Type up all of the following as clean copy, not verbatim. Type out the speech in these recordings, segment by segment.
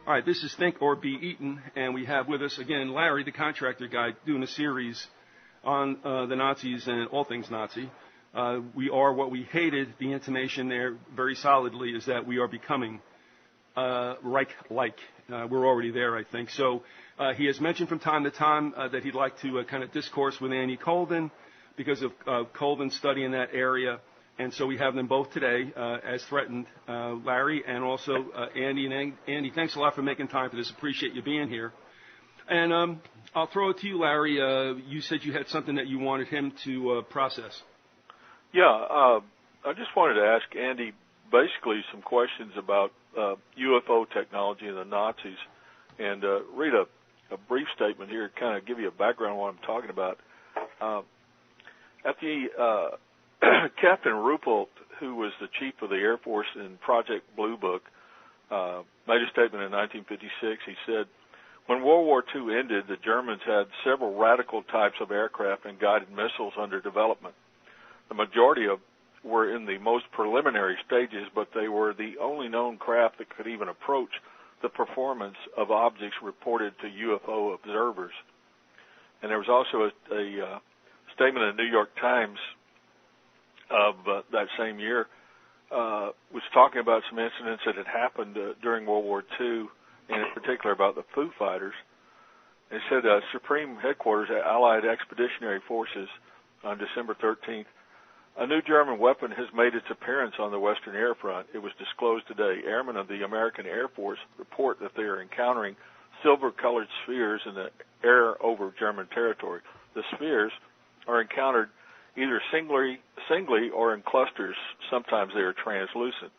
All right, this is Think or Be Eaten, and we have with us again Larry, the contractor guy, doing a series on the Nazis and all things Nazi. We are what we hated. The intimation there very solidly is that we are becoming Reich-like. We're already there, I think. So he has mentioned from time to time that he'd like to kind of discourse with Andy Colvin because of Colvin's study in that area. And so we have them both today, as threatened, Larry and also Andy. And Andy, thanks a lot for making time for this. Appreciate you being here. And I'll throw it to you, Larry. You said you had something that you wanted him to process. Yeah, I just wanted to ask Andy basically some questions about UFO technology and the Nazis, and read a brief statement here, kind of give you a background on what I'm talking about. At the Captain Ruppelt, who was the chief of the Air Force in Project Blue Book, made a statement in 1956. He said, when World War II ended, the Germans had several radical types of aircraft and guided missiles under development. The majority of were in the most preliminary stages, but they were the only known craft that could even approach the performance of objects reported to UFO observers. And there was also a statement in the New York Times of that same year, was talking about some incidents that had happened during World War II, and in particular about the Foo Fighters. They said Supreme Headquarters, Allied Expeditionary Forces, on December 13th, a new German weapon has made its appearance on the Western Air Front. It was disclosed today. Airmen of the American Air Force report that they are encountering silver-colored spheres in the air over German territory. The spheres are encountered either singly or in clusters. Sometimes they are translucent.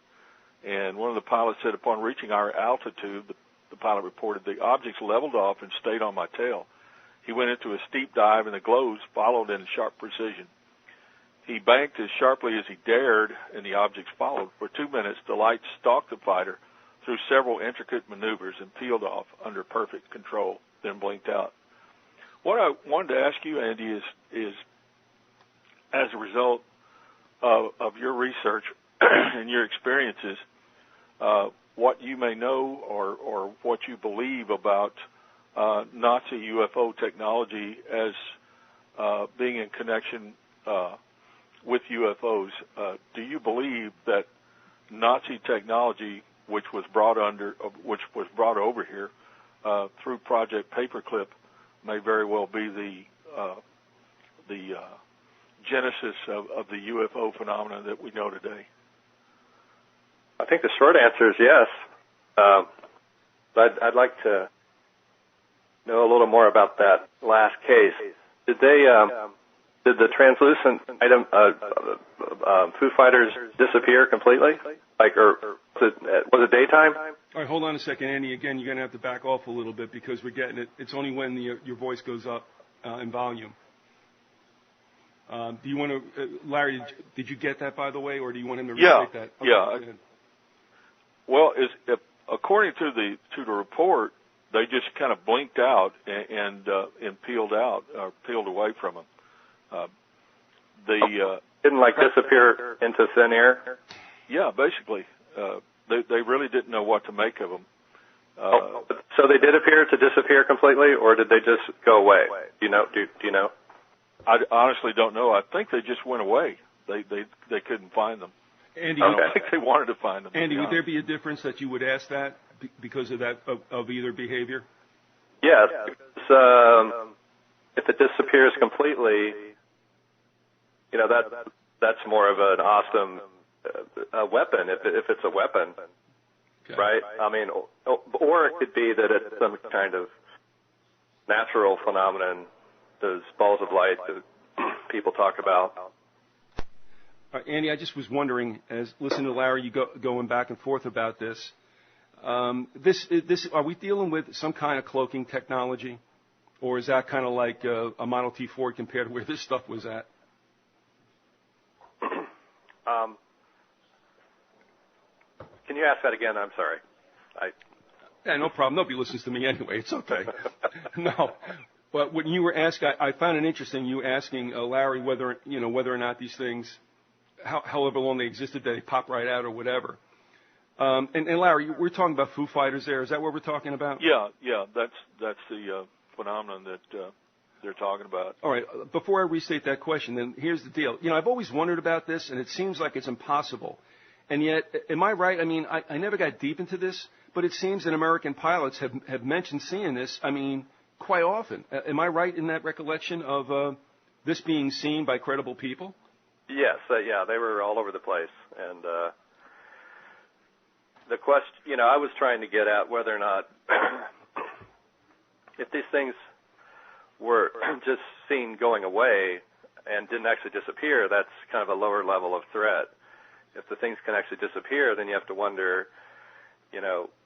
And one of the pilots said, upon reaching our altitude, the pilot reported, the objects leveled off and stayed on my tail. He went into a steep dive, and the glows followed in sharp precision. He banked as sharply as he dared, and the objects followed. For 2 minutes, the lights stalked the fighter through several intricate maneuvers and peeled off under perfect control, then blinked out. What I wanted to ask you, Andy, is as a result of your research and your experiences, what you may know or what you believe about Nazi UFO technology as being in connection with UFOs. Do you believe that Nazi technology, which was brought over here through Project Paperclip, may very well be the genesis of the UFO phenomenon that we know today? I think the short answer is yes. But I'd like to know a little more about that last case. Did the translucent item, Foo Fighters, disappear completely? Or was it daytime? All right, hold on a second, Andy. Again, you're going to have to back off a little bit because we're getting it. It's only when your voice goes up in volume. Do you want to, Larry? Did you get that, by the way, or do you want him to restate that? Okay, yeah. Well, according to the report, they just kind of blinked out and peeled out or peeled away from them. Didn't disappear into thin air? Yeah, basically. They really didn't know what to make of them. So they did appear to disappear completely, or did they just go away? Do you know? Do you know? I honestly don't know. I think they just went away. They couldn't find them. Andy, I don't think they wanted to find them. Andy, would there be a difference that you would ask that because of that of either behavior? Yes. Because, if it disappears completely, that's more of an awesome weapon. If it's a weapon, okay. Right? I mean, or it could be that it's some kind of natural phenomenon. Those balls of light that people talk about. Andy, I just was wondering, as listening to Larry, you going back and forth about this. Are we dealing with some kind of cloaking technology, or is that kind of like a Model T Ford compared to where this stuff was at? Can you ask that again? I'm sorry. Yeah, no problem. Nobody listens to me anyway. It's okay. No. But when you were asked, I found it interesting. You asking Larry whether or not these things, however long they existed, they pop right out or whatever. And Larry, we're talking about Foo Fighters there. Is that what we're talking about? Yeah. That's the phenomenon that they're talking about. All right. Before I restate that question, then here's the deal. I've always wondered about this, and it seems like it's impossible. And yet, am I right? I mean, I never got deep into this, but it seems that American pilots have mentioned seeing this, quite often. Am I right in that recollection of this being seen by credible people? Yes, they were all over the place. And the question, I was trying to get at whether or not, if these things were just seen going away and didn't actually disappear, that's kind of a lower level of threat. If the things can actually disappear, then you have to wonder,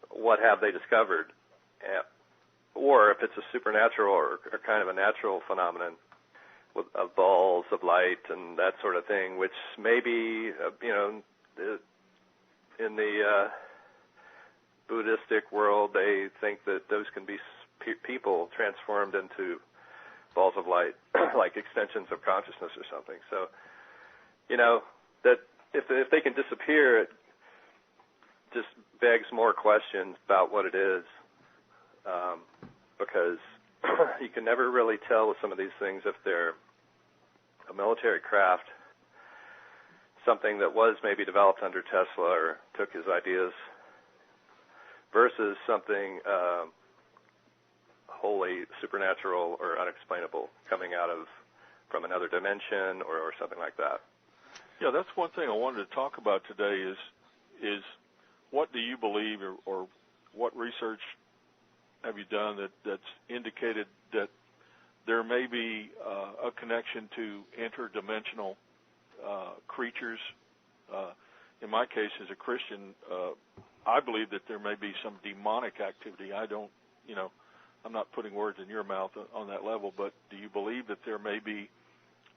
what have they discovered? Or if it's a supernatural or kind of a natural phenomenon of balls of light and that sort of thing, which maybe, in the Buddhistic world, they think that those can be people transformed into balls of light, like extensions of consciousness or something. So, that if they can disappear, it just begs more questions about what it is, because you can never really tell with some of these things if they're a military craft, something that was maybe developed under Tesla or took his ideas, versus something wholly supernatural or unexplainable coming from another dimension or something like that. Yeah, that's one thing I wanted to talk about today is what do you believe or what research have you done that's indicated that there may be a connection to interdimensional creatures? In my case, as a Christian, I believe that there may be some demonic activity. I'm not putting words in your mouth on that level, but do you believe that there may be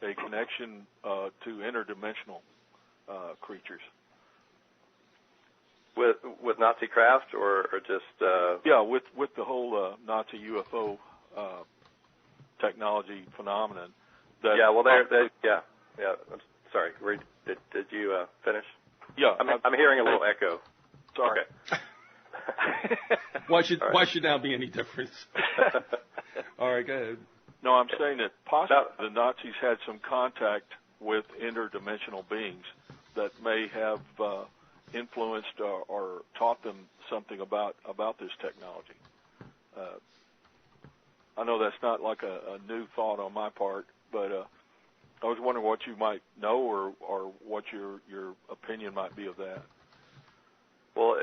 a connection to interdimensional creatures? With Nazi craft or just... with the whole Nazi UFO technology phenomenon. I'm sorry. Did you finish? Yeah. I'm hearing a little echo. Sorry. Okay. Why should now be any difference? All right, go ahead. No, I'm saying that possibly the Nazis had some contact with interdimensional beings that may have influenced or taught them something about this technology. I know that's not like a new thought on my part, but I was wondering what you might know or what your opinion might be of that. Well,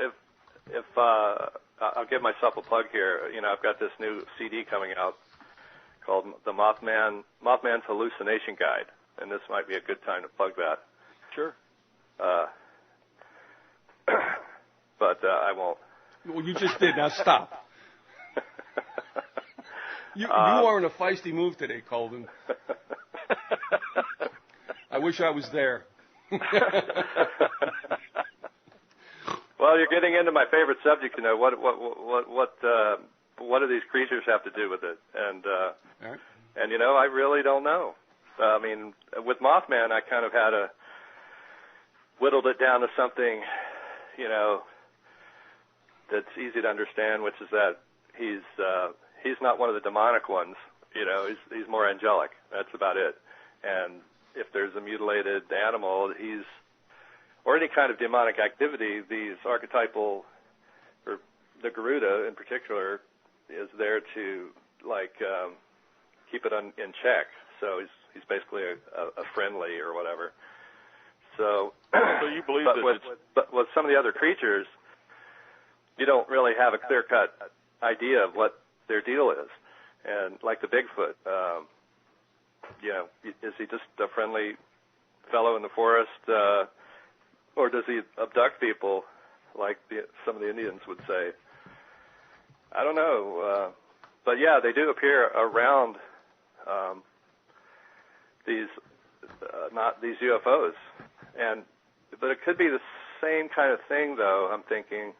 if I'll give myself a plug here. I've got this new CD coming out called The Mothman's Hallucination Guide, and this might be a good time to plug that. Sure. But I won't. Well, you just did. Now stop. You are in a feisty move today, Colvin. I wish I was there. Well, you're getting into my favorite subject. What do these creatures have to do with it? And right. And I really don't know. I mean, with Mothman, I kind of whittled it down to something, that's easy to understand, which is that he's not one of the demonic ones. He's more angelic. That's about it. And if there's a mutilated animal, or any kind of demonic activity, these archetypal, or the Garuda in particular, is there to keep it in check. So he's basically a friendly or whatever. So you believe but with some of the other creatures, you don't really have a clear-cut idea of what their deal is. And like the Bigfoot, is he just a friendly fellow in the forest, or does he abduct people like some of the Indians would say? I don't know. But yeah, they do appear around these UFOs. But it could be the same kind of thing, though, I'm thinking.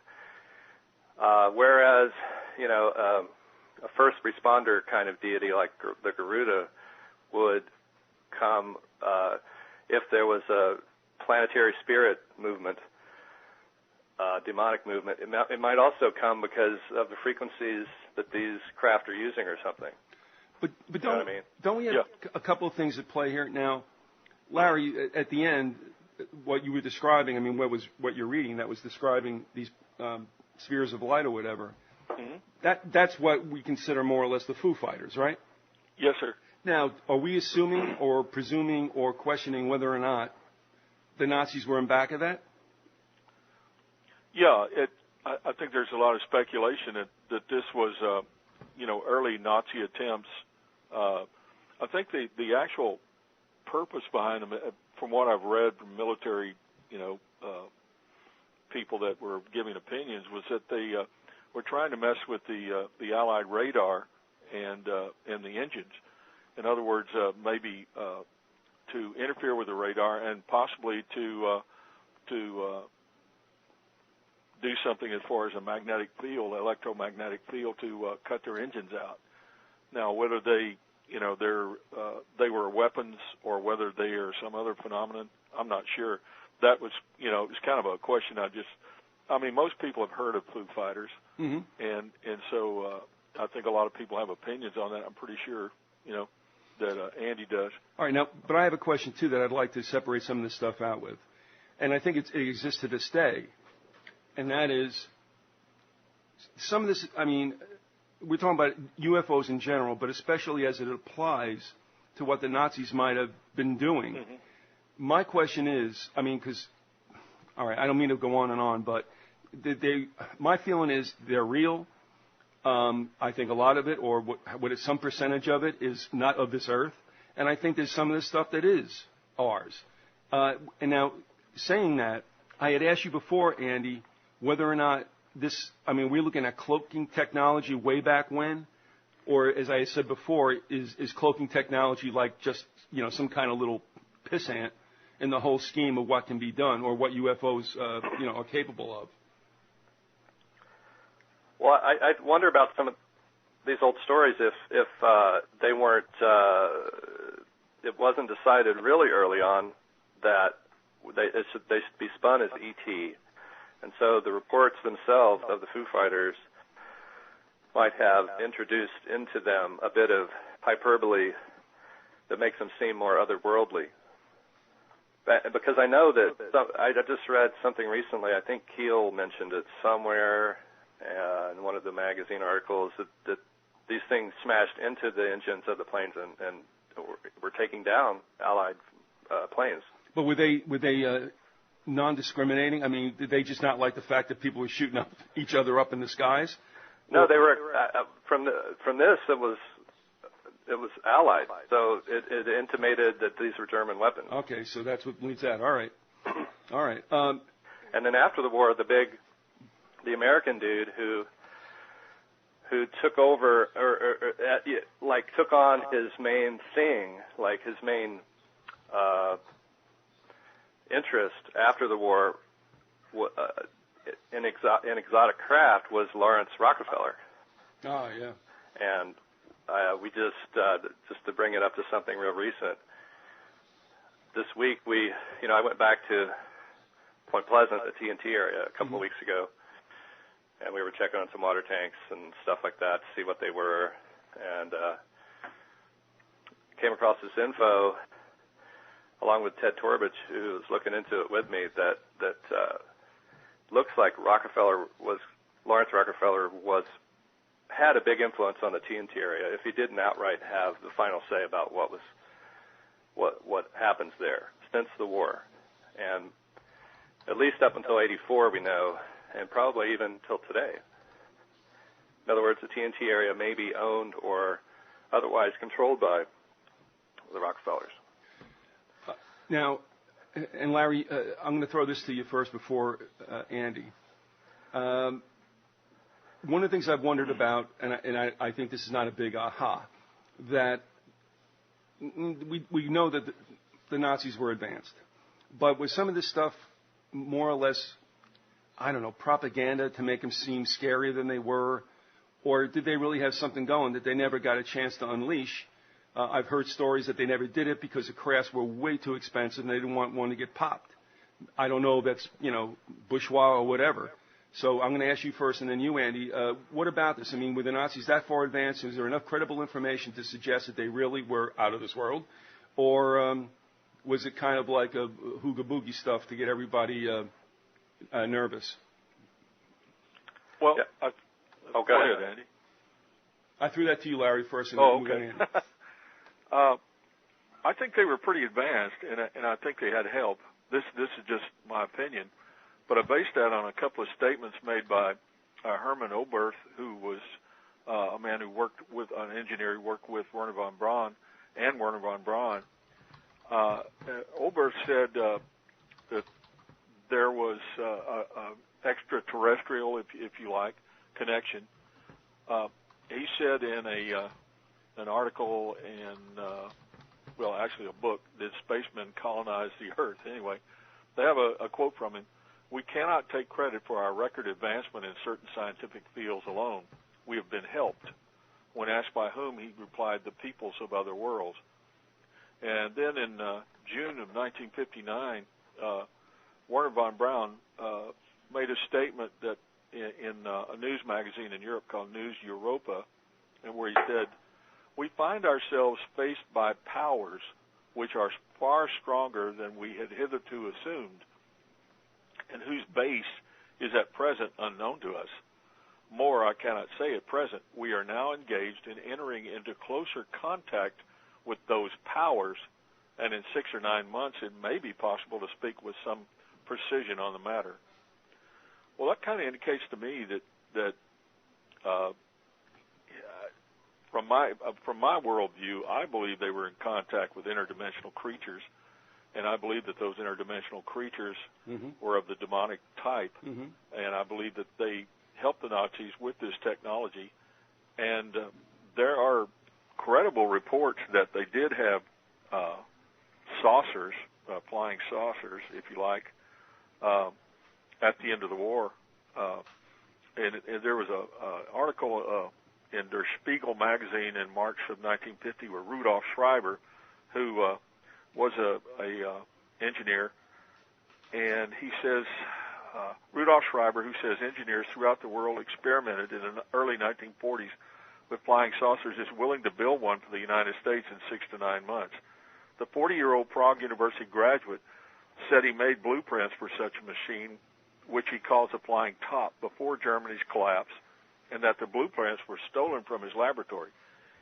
Whereas, a first responder kind of deity like the Garuda would come if there was a planetary spirit movement demonic movement. It might also come because of the frequencies that these craft are using or something. But don't we have a couple of things at play here? Now, Larry, at the end, what you were describing, I mean, what you're reading, that was describing these spheres of light or whatever. Mm-hmm. That's what we consider more or less the Foo Fighters, right? Yes, sir. Now, are we assuming or presuming or questioning whether or not the Nazis were in back of that? Yeah, I think there's a lot of speculation that this was, early Nazi attempts. I think the actual purpose behind them, from what I've read from military, people that were giving opinions, was that they were trying to mess with the Allied radar and the engines. In other words, maybe to interfere with the radar and possibly to do something as far as a magnetic field, electromagnetic field, to cut their engines out. Now, whether they were weapons or whether they are some other phenomenon, I'm not sure. That was, it was kind of a question most people have heard of Foo Fighters, mm-hmm. and so I think a lot of people have opinions on that. I'm pretty sure, that Andy does. All right, now, but I have a question, too, that I'd like to separate some of this stuff out with. And I think it exists to this day. And that is, some of this, we're talking about UFOs in general, but especially as it applies to what the Nazis might have been doing. Mm-hmm. My question is, because, all right, I don't mean to go on, but my feeling is they're real. I think a lot of it, or some percentage of it, is not of this earth. And I think there's some of this stuff that is ours. And now, saying that, I had asked you before, Andy, whether or not this, we're looking at cloaking technology way back when, or as I said before, is cloaking technology like just, some kind of little pissant in the whole scheme of what can be done or what UFOs, are capable of? Well, I wonder about some of these old stories if they weren't, it wasn't decided really early on that they should be spun as ET. And so the reports themselves of the Foo Fighters might have introduced into them a bit of hyperbole that makes them seem more otherworldly. Because I know that I just read something recently, I think Keel mentioned it somewhere in one of the magazine articles, that these things smashed into the engines of the planes and were taking down Allied planes. But were they non-discriminating? Did they just not like the fact that people were shooting each other up in the skies? No, they were from this. It was Allied, so it intimated that these were German weapons. Okay, so that's what leads that. All right. And then after the war, the American dude who took over took on his main thing, like his main interest after the war in exotic craft was Lawrence Rockefeller. Oh, yeah. And we just to bring it up to something real recent, this week I went back to Point Pleasant, the TNT area, a couple of weeks ago, and we were checking on some water tanks and stuff like that to see what they were, and came across this info along with Ted Torbich, who was looking into it with me, that looks like Lawrence Rockefeller had a big influence on the TNT area, if he didn't outright have the final say about what happens there since the war. And at least up until 84, we know, and probably even till today. In other words, the TNT area may be owned or otherwise controlled by the Rockefellers. Now, and Larry, I'm going to throw this to you first before Andy. One of the things I've wondered about, and I think this is not a big aha, that we know that the Nazis were advanced. But was some of this stuff more or less, propaganda to make them seem scarier than they were? Or did they really have something going that they never got a chance to unleash? I've heard stories that they never did it because the crafts were way too expensive and they didn't want one to get popped. I don't know if that's, bourgeois or whatever. So I'm going to ask you first and then you, Andy. What about this? I mean, were the Nazis that far advanced? Is there enough credible information to suggest that they really were out of this world? Or was it kind of like a hooga boogie stuff to get everybody nervous? Well, yeah. Go ahead, Andy. I threw that to you, Larry, first. And then okay. Andy. I think they were pretty advanced, and I think they had help. This is just my opinion. But I based that on a couple of statements made by Hermann Oberth, who was a man who worked with an engineer who worked with Werner von Braun and Werner von Braun. Oberth said that there was a extraterrestrial, if you like, connection. He said in an article in actually a book, Did Spacemen Colonize the Earth? Anyway, they have a quote from him. We cannot take credit for our record advancement in certain scientific fields alone. We have been helped. When asked by whom, he replied, the peoples of other worlds. And then in June of 1959, Werner von Braun made a statement that in a news magazine in Europe called News Europa, and where he said, we find ourselves faced by powers which are far stronger than we had hitherto assumed, and whose base is at present unknown to us. More I cannot say at present. We are now engaged in entering into closer contact with those powers, and in 6 or 9 months it may be possible to speak with some precision on the matter. Well, that kind of indicates to me that from my worldview, I believe they were in contact with interdimensional creatures, and I believe that those interdimensional creatures were of the demonic type, and I believe that they helped the Nazis with this technology. And there are credible reports that they did have saucers, flying saucers, if you like, at the end of the war. And there was an article in Der Spiegel magazine in March of 1950 where Rudolf Schreiber, who was a engineer, and he says, Rudolf Schreiber, who says engineers throughout the world experimented in the early 1940s with flying saucers, is willing to build one for the United States in 6 to 9 months. The 40-year-old Prague University graduate said he made blueprints for such a machine, which he calls a flying top, before Germany's collapse, and that the blueprints were stolen from his laboratory.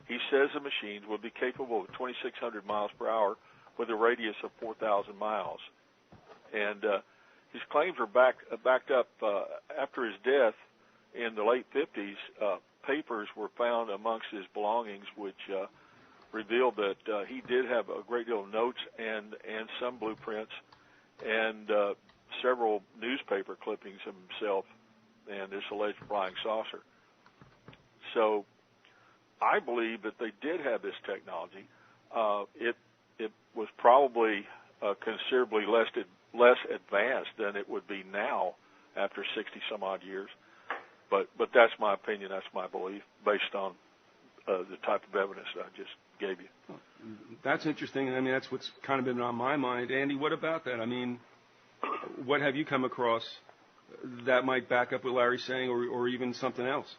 He says the machines would be capable of 2,600 miles per hour with a radius of 4,000 miles. And his claims were backed up after his death in the late 50s. Papers were found amongst his belongings which revealed that he did have a great deal of notes and some blueprints and several newspaper clippings of himself and this alleged flying saucer. So I believe that they did have this technology. It was probably considerably less advanced than it would be now after 60 some odd years. But that's my opinion. That's my belief based on the type of evidence that I just gave you. That's interesting. I mean, that's what's kind of been on my mind. Andy, what about that? I mean, what have you come across that might back up what Larry's saying, or even something else?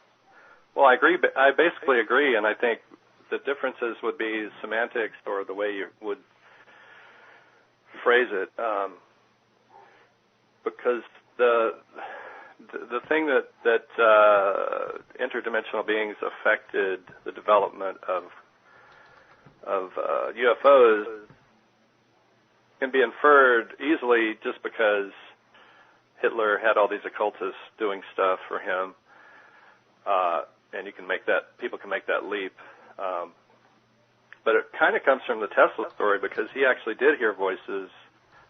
Well, I agree. I basically agree, and I think the differences would be semantics or the way you would phrase it, because the thing that interdimensional beings affected the development of UFOs can be inferred easily just because Hitler had all these occultists doing stuff for him, and people can make that leap. But it kind of comes from the Tesla story, because he actually did hear voices.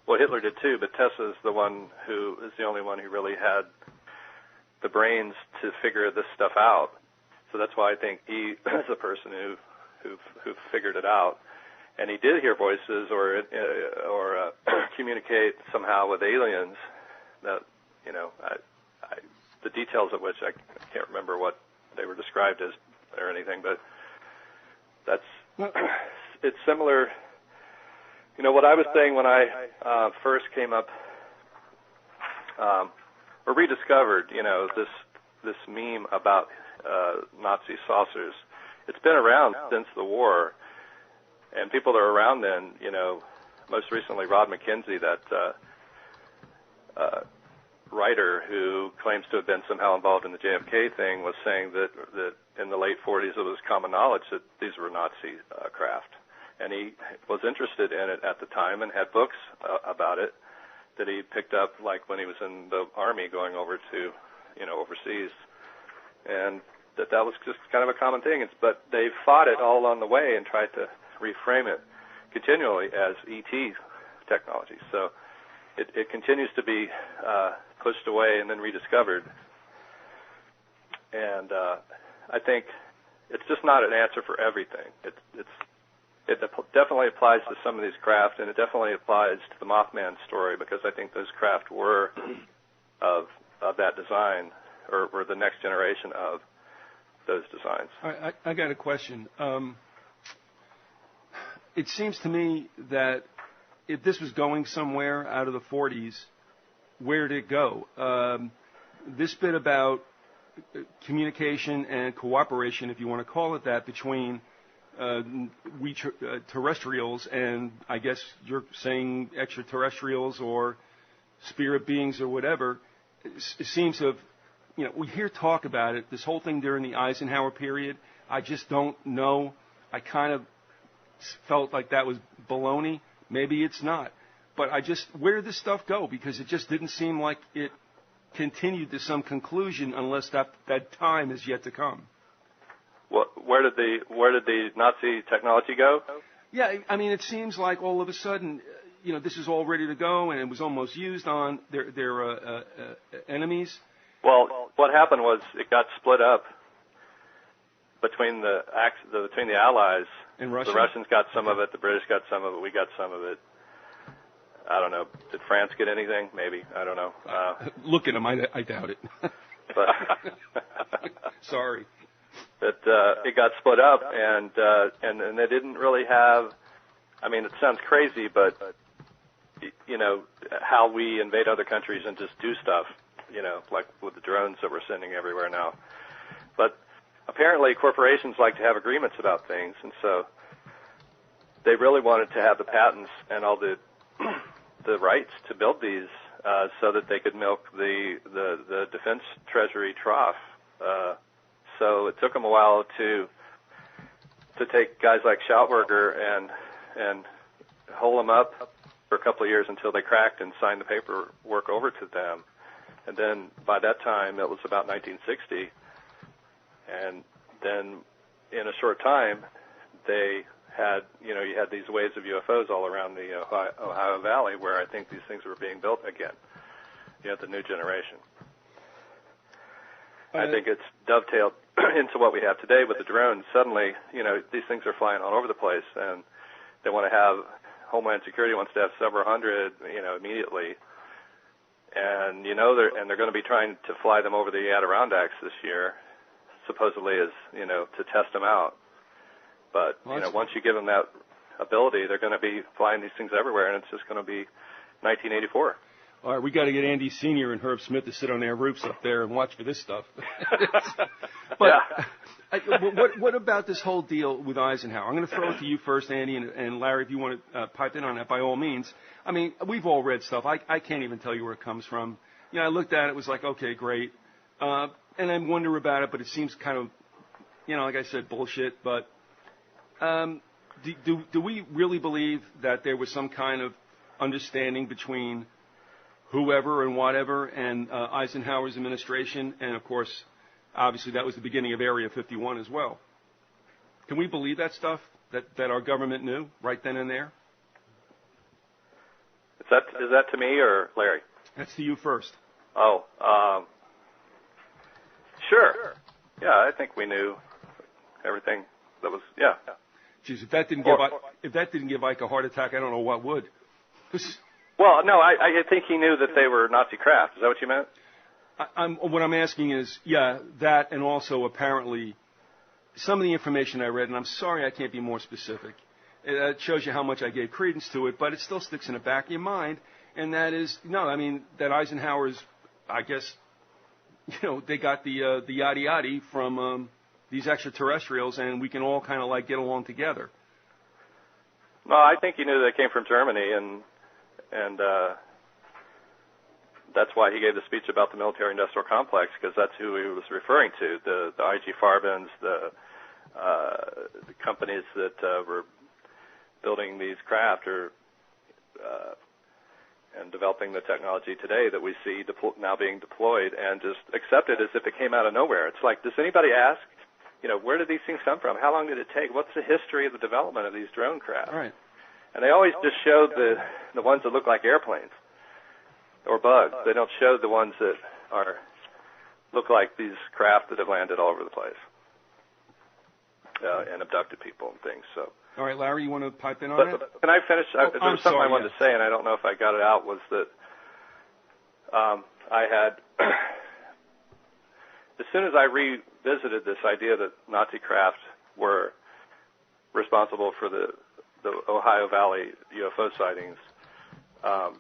Well, Hitler did too, but Tesla's the only one who really had the brains to figure this stuff out. So that's why I think he is the person who figured it out. And he did hear voices or communicate somehow with aliens. That the details of which I can't remember what they were described as or anything, but it's similar. What I was saying when I first came up or rediscovered, this meme about Nazi saucers. It's been around since the war, and people that are around then, most recently Rod McKenzie, that writer who claims to have been somehow involved in the JFK thing, was saying that in the late 40s it was common knowledge that these were Nazi craft. And he was interested in it at the time and had books about it that he picked up, like when he was in the Army going over to, overseas. And that was just kind of a common thing. But they fought it all along the way and tried to reframe it continually as ET technology. So it continues to be pushed away and then rediscovered. And I think it's just not an answer for everything. It definitely applies to some of these craft, and it definitely applies to the Mothman story, because I think those craft were of that design, or were the next generation of those designs. I got a question. It seems to me that if this was going somewhere out of the 40s, where did it go? This bit about communication and cooperation, if you want to call it that, between we terrestrials and, I guess you're saying, extraterrestrials or spirit beings or whatever, it seems to have, we hear talk about it, this whole thing during the Eisenhower period. I just don't know. I kind of felt like that was baloney. Maybe it's not. But where did this stuff go? Because it just didn't seem like it continued to some conclusion, unless that time is yet to come. Well, where did the Nazi technology go? Yeah, I mean, it seems like all of a sudden, this is all ready to go, and it was almost used on their enemies. Well, what happened was it got split up between the Allies. And Russia? The Russians got some of it, the British got some of it, we got some of it. I don't know. Did France get anything? Maybe. I don't know. Look at them. I doubt it. But sorry. But it got split up, and they didn't really have. I mean, it sounds crazy, but how we invade other countries and just do stuff. Like with the drones that we're sending everywhere now. But apparently, corporations like to have agreements about things, and so they really wanted to have the patents and all the rights to build these so that they could milk the defense treasury trough. So it took them a while to take guys like Schautberger and hold them up for a couple of years until they cracked and signed the paperwork over to them. And then by that time, it was about 1960. And then in a short time, they had, you had these waves of UFOs all around the Ohio Valley, where I think these things were being built again, the new generation. I think it's dovetailed into what we have today with the drones. Suddenly, these things are flying all over the place, and they want to have, Homeland Security wants to have several hundred, immediately. And, they're going to be trying to fly them over the Adirondacks this year, supposedly as, to test them out. But, once you give them that ability, they're going to be flying these things everywhere, and it's just going to be 1984. All right, we got to get Andy Sr. and Herb Smith to sit on their roofs up there and watch for this stuff. But what about this whole deal with Eisenhower? I'm going to throw it to you first, Andy, and Larry, if you want to pipe in on that, by all means. I mean, we've all read stuff. I can't even tell you where it comes from. I looked at it, was like, okay, great. And I wonder about it, but it seems kind of, like I said, bullshit. But do we really believe that there was some kind of understanding between whoever and whatever and Eisenhower's administration? And, of course, obviously that was the beginning of Area 51 as well. Can we believe that stuff that our government knew right then and there? Is that to me or Larry? That's to you first. Oh, sure. Yeah, I think we knew everything that was, yeah. Geez, if that didn't give Ike a heart attack, I don't know what would. Well, no, I think he knew that they were Nazi craft. Is that what you meant? What I'm asking is, yeah, that, and also apparently some of the information I read, and I'm sorry I can't be more specific. It shows you how much I gave credence to it, but it still sticks in the back of your mind. and that is that Eisenhower's, I guess, they got the yadi yadi from these extraterrestrials, and we can all kind of like get along together. No, I think he knew they came from Germany, and that's why he gave the speech about the military-industrial complex, because that's who he was referring to, the IG Farben's, the companies that were building these craft and developing the technology today that we see now being deployed and just accepted as if it came out of nowhere. It's like, does anybody ask, where did these things come from? How long did it take? What's the history of the development of these drone craft? Right. And they always just show the ones that look like airplanes or bugs. They don't show the ones that look like these craft that have landed all over the place and abducted people and things. So. All right, Larry, you want to pipe in on it? Can I finish? There was something I wanted to say, and I don't know if I got it out, was that I had, as soon as I revisited this idea that Nazi craft were responsible for the Ohio Valley UFO sightings, I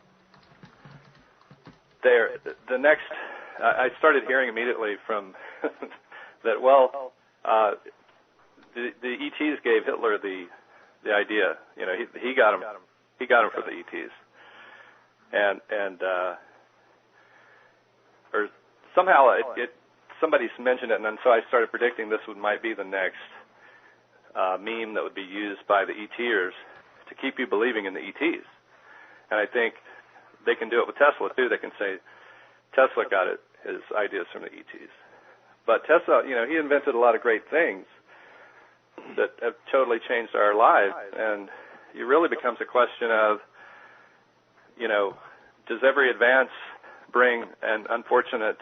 started hearing immediately from that, the ETs gave Hitler the idea. He got him for the ETs, or somehow somebody mentioned it, and then so I started predicting this might be the next meme that would be used by the ETers to keep you believing in the ETs. And I think they can do it with Tesla too. They can say Tesla got his ideas from the ETs, but Tesla, he invented a lot of great things that have totally changed our lives, and it really becomes a question of, does every advance bring an unfortunate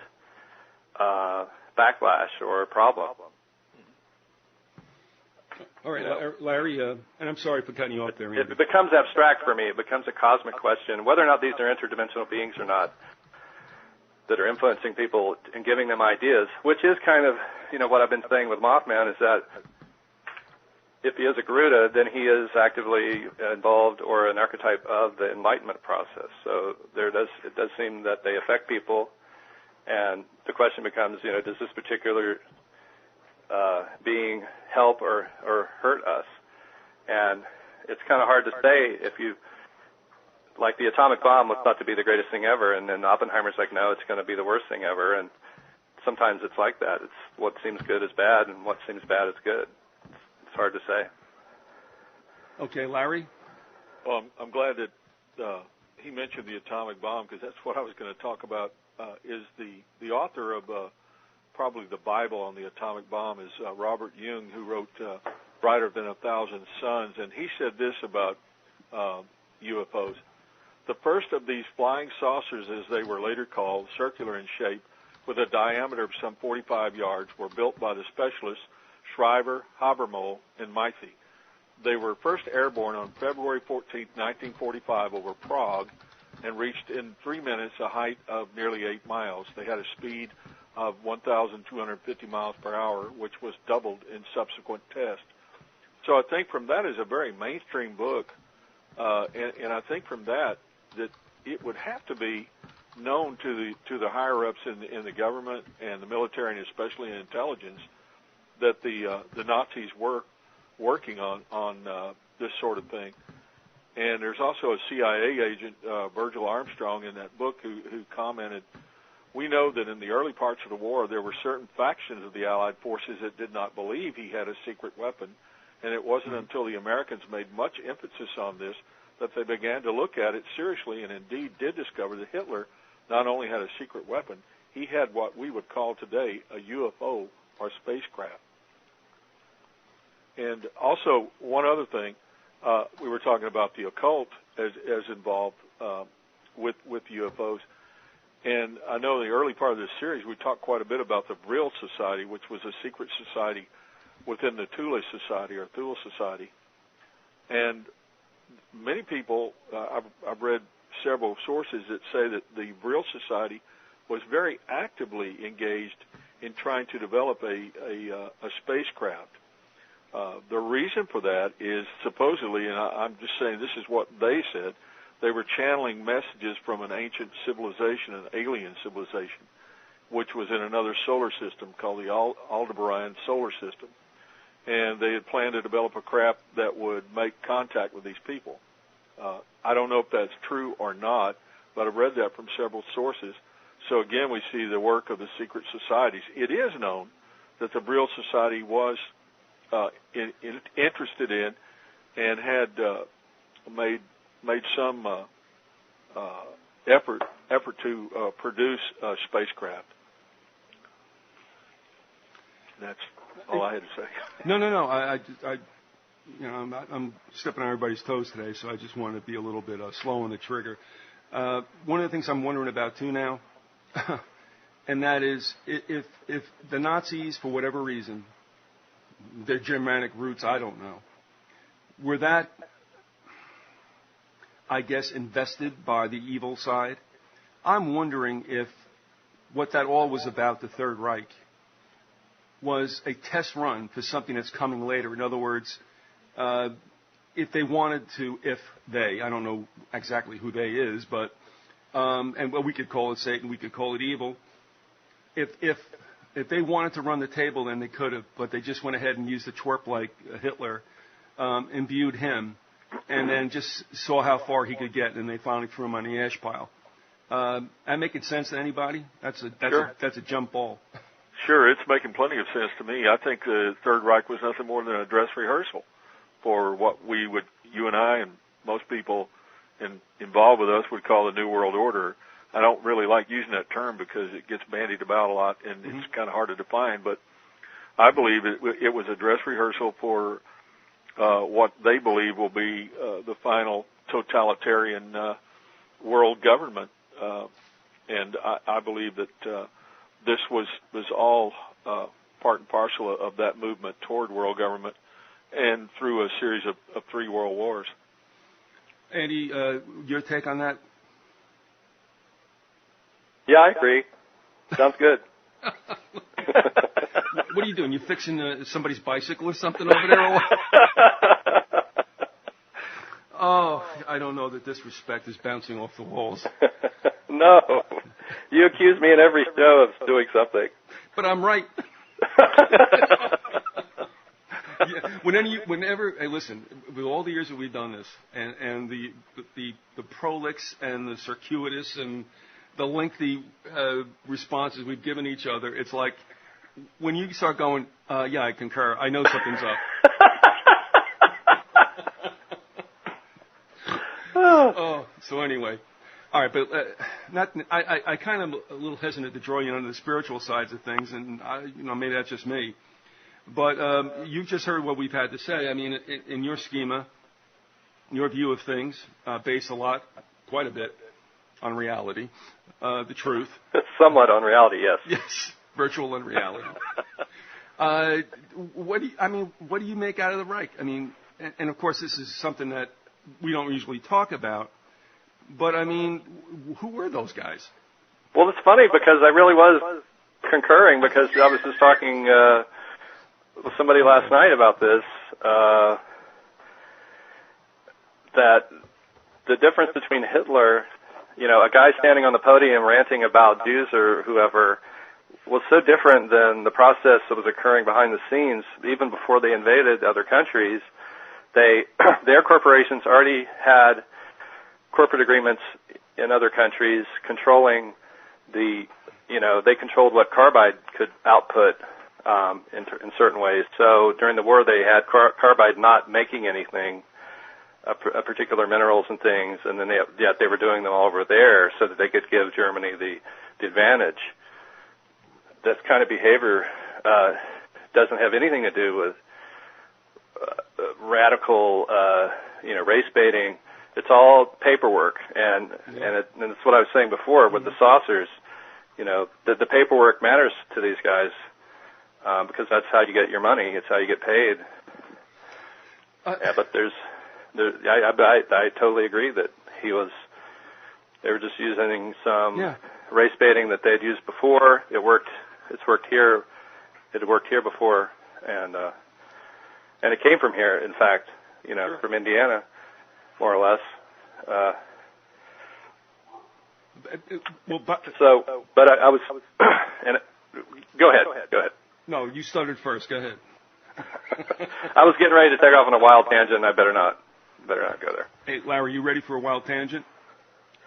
backlash or problem? All right, Larry, and I'm sorry for cutting you off there, Andy. It becomes abstract for me. It becomes a cosmic question, whether or not these are interdimensional beings or not, that are influencing people and giving them ideas, which is kind of, what I've been saying with Mothman, is that if he is a Garuda, then he is actively involved or an archetype of the enlightenment process. So it does seem that they affect people, and the question becomes, does this particular being help or hurt us? And it's kind of hard to say if like the atomic bomb was thought to be the greatest thing ever, and then Oppenheimer's like, no, it's going to be the worst thing ever. And sometimes it's like that. It's what seems good is bad, and what seems bad is good. It's hard to say. Okay, Larry? Well, I'm glad that he mentioned the atomic bomb, because that's what I was going to talk about. Is the author of probably the Bible on the atomic bomb is Robert Jung, who wrote Brighter Than a Thousand Suns, and he said this about UFOs. The first of these flying saucers, as they were later called, circular in shape, with a diameter of some 45 yards, were built by the specialists Shriver, Habermohl, and Meithe. They were first airborne on February 14, 1945, over Prague, and reached in 3 minutes a height of nearly 8 miles. They had a speed of 1,250 miles per hour, which was doubled in subsequent tests. So I think from that is a very mainstream book, and I think from that it would have to be known to the higher ups in the government and the military, and especially in intelligence, that the Nazis were working on this sort of thing. And there's also a CIA agent, Virgil Armstrong, in that book who commented, we know that in the early parts of the war there were certain factions of the Allied forces that did not believe he had a secret weapon, and it wasn't until the Americans made much emphasis on this that they began to look at it seriously, and indeed did discover that Hitler not only had a secret weapon, he had what we would call today a UFO or spacecraft. And also, one other thing, we were talking about the occult as involved with UFOs. And I know in the early part of this series we talked quite a bit about the Vril Society, which was a secret society within the Thule Society or Thule Society. And many people, I've read several sources that say that the Vril Society was very actively engaged in trying to develop a spacecraft. The reason for that is supposedly, and I'm just saying this is what they said, they were channeling messages from an ancient civilization, an alien civilization, which was in another solar system called the Aldebaran solar system. And they had planned to develop a craft that would make contact with these people. I don't know if that's true or not, but I've read that from several sources. So again, we see the work of the secret societies. It is known that the Brill Society was interested in and had made some effort to produce a spacecraft. That's all I had to say. No. I'm stepping on everybody's toes today, so I just want to be a little bit slow on the trigger. One of the things I'm wondering about too now, and that is if the Nazis, for whatever reason, their Germanic roots, I don't know, were that, I guess, invested by the evil side, I'm wondering if what that all was about, the Third Reich, was a test run for something that's coming later. In other words, if they wanted to, I don't know exactly who they is, but, and well, we could call it Satan, we could call it evil. If they wanted to run the table, then they could have, but they just went ahead and used a twerp like Hitler, imbued him, and then just saw how far he could get, and they finally threw him on the ash pile. That making sense to anybody? That's a jump ball. Sure, it's making plenty of sense to me. I think the Third Reich was nothing more than a dress rehearsal for what you and I and most people involved with us would call the New World Order. I don't really like using that term because it gets bandied about a lot and it's kind of hard to define, but I believe it was a dress rehearsal for what they believe will be the final totalitarian world government. And I believe that this was all part and parcel of that movement toward world government and through a series of 3 world wars. Andy, your take on that? Yeah, I agree. Sounds good. What are you doing? You fixing somebody's bicycle or something over there? Or what? Oh, I don't know that disrespect is bouncing off the walls. No. You accuse me in every show of doing something. But I'm right. Yeah, whenever, hey, listen, with all the years that we've done this, and the prolix and the circuitous and the lengthy responses we've given each other, it's like when you start going, yeah, I concur, I know something's up. Oh, so anyway. All right, but I kind of a little hesitant to draw you into the spiritual sides of things, and maybe that's just me. But you've just heard what we've had to say. I mean, in your schema, your view of things, based quite a bit on reality, the truth. Somewhat on reality, yes. Yes, virtual and reality. What do you make out of the Reich? I mean, and of course, this is something that we don't usually talk about. But, I mean, who were those guys? Well, it's funny because I really was concurring because I was just talking with somebody last night about this, that the difference between Hitler, a guy standing on the podium ranting about Jews or whoever, was so different than the process that was occurring behind the scenes. Even before they invaded other countries, their corporations already had corporate agreements in other countries controlling they controlled what carbide could output in certain ways. So during the war, they had carbide not making anything, particular minerals and things, and then yet they were doing them all over there so that they could give Germany the advantage. This kind of behavior doesn't have anything to do with radical, race baiting. It's all paperwork, and it's what I was saying before with the saucers. The paperwork matters to these guys because that's how you get your money. It's how you get paid. Yeah, but I totally agree that they were just using some race baiting that they had used before. It worked. It's worked here. It had worked here before, and it came from here. In fact, from Indiana. More or less. but I was, and go ahead. No, you started first. Go ahead. I was getting ready to take off on a wild tangent, and I better not go there. Hey, Larry, you ready for a wild tangent?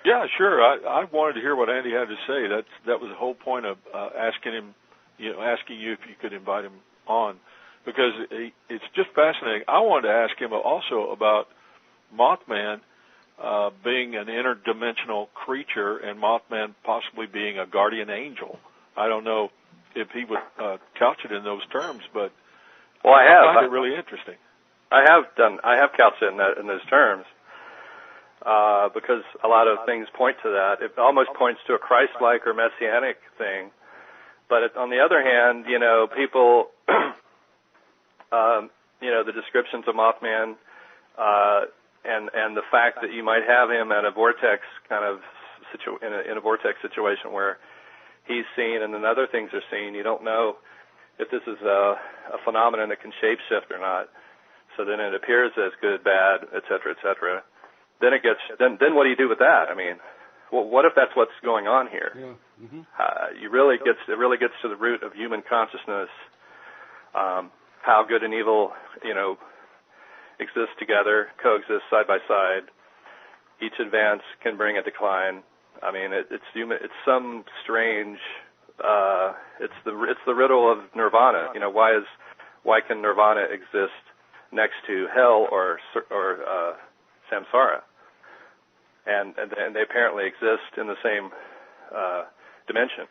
Yeah, sure. I wanted to hear what Andy had to say. That was the whole point of asking you if you could invite him on, because it's just fascinating. I wanted to ask him also about Mothman being an interdimensional creature and Mothman possibly being a guardian angel. I don't know if he would couch it in those terms, but I find it really interesting. I have couched it in those terms. Because a lot of things point to that. It almost points to a Christ-like or messianic thing. But on the other hand, people, the descriptions of Mothman, and the fact that you might have him at a vortex kind of in a vortex situation where he's seen and then other things are seen. You don't know if this is a phenomenon that can shapeshift or not. So then it appears as good, bad, et cetera, et cetera. Then then what do you do with that? I mean, well, what if that's what's going on here? Yeah. Mm-hmm. It really gets to the root of human consciousness, how good and evil, exist together, coexist side by side. Each advance can bring a decline. I mean, it's some strange. It's the riddle of nirvana. Why can nirvana exist next to hell or samsara? And they apparently exist in the same dimension.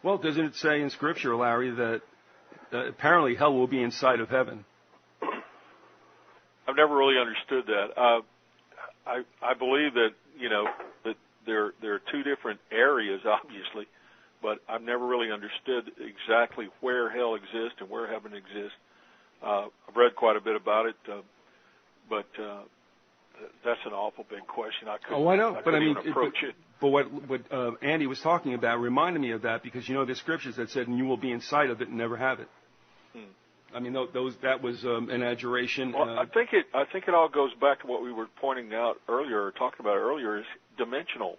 Well, doesn't it say in Scripture, Larry, that apparently hell will be inside of heaven? I've never really understood that. I believe that that there are two different areas, obviously, but I've never really understood exactly where hell exists and where heaven exists. I've read quite a bit about it, but that's an awful big question. I couldn't even approach it. But what Andy was talking about reminded me of that, because there's scriptures that said, "And you will be inside of it and never have it." I mean, that was an adjuration. Well, I think it all goes back to what we were pointing out earlier, or talking about earlier, is dimensional,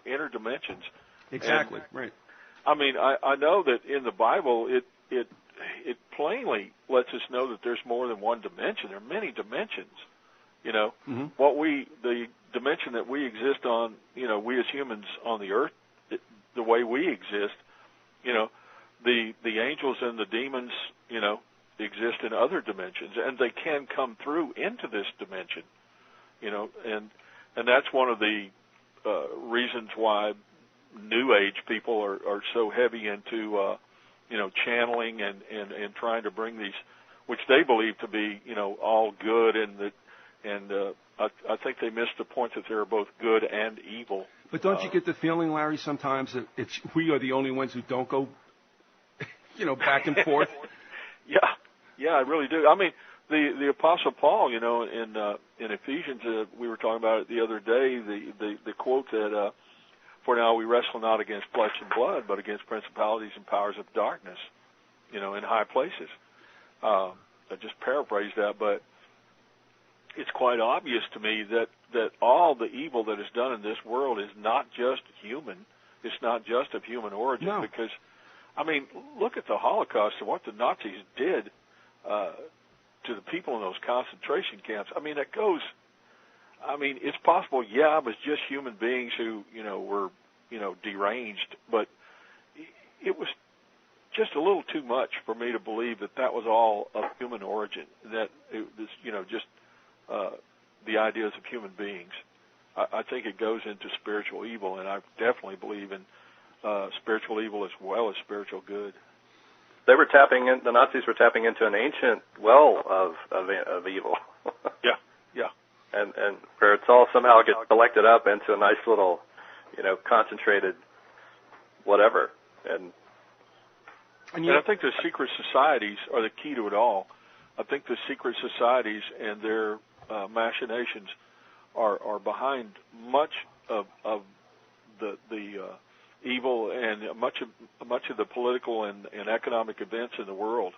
inner dimensions. Exactly. Right. I mean, I know that in the Bible it plainly lets us know that there's more than one dimension. There are many dimensions. Mm-hmm. The dimension that we exist on, we as humans on the earth, the way we exist, the angels and the demons, exist in other dimensions, and they can come through into this dimension, and that's one of the reasons why New Age people are so heavy into, channeling and trying to bring these, which they believe to be, all good, and I think they missed the point that there are both good and evil. But don't you get the feeling, Larry, sometimes that we are the only ones who don't go, back and forth? Yeah, I really do. I mean, the Apostle Paul, in Ephesians, we were talking about it the other day. The quote that, "For now we wrestle not against flesh and blood, but against principalities and powers of darkness, in high places." I just paraphrased that, but it's quite obvious to me that all the evil that is done in this world is not just human. It's not just of human origin. No. Because, I mean, look at the Holocaust and what the Nazis did to the people in those concentration camps. I mean, it's possible, it was just human beings who, were, deranged, but it was just a little too much for me to believe that was all of human origin, that it was, just the ideas of human beings. I think it goes into spiritual evil, and I definitely believe in spiritual evil as well as spiritual good. The Nazis were tapping into an ancient well of evil. Yeah. And where it's all somehow gets collected up into a nice little, concentrated whatever. And I think the secret societies are the key to it all. I think the secret societies and their machinations are behind much of the evil and much of the political and economic events in the world.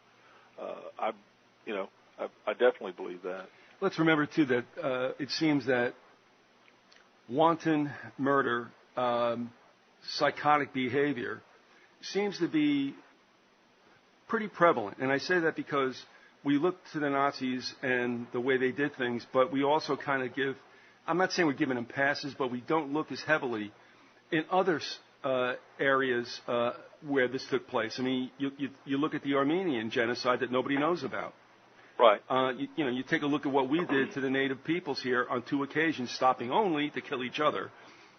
I definitely believe that. Let's remember too that it seems that wanton murder psychotic behavior seems to be pretty prevalent. And I say that because we look to the Nazis and the way they did things, but we also kind of give, I'm not saying we're giving them passes, but we don't look as heavily in other areas where this took place. I mean, you look at the Armenian genocide that nobody knows about. Right. You take a look at what we did to the native peoples here on 2 occasions, stopping only to kill each other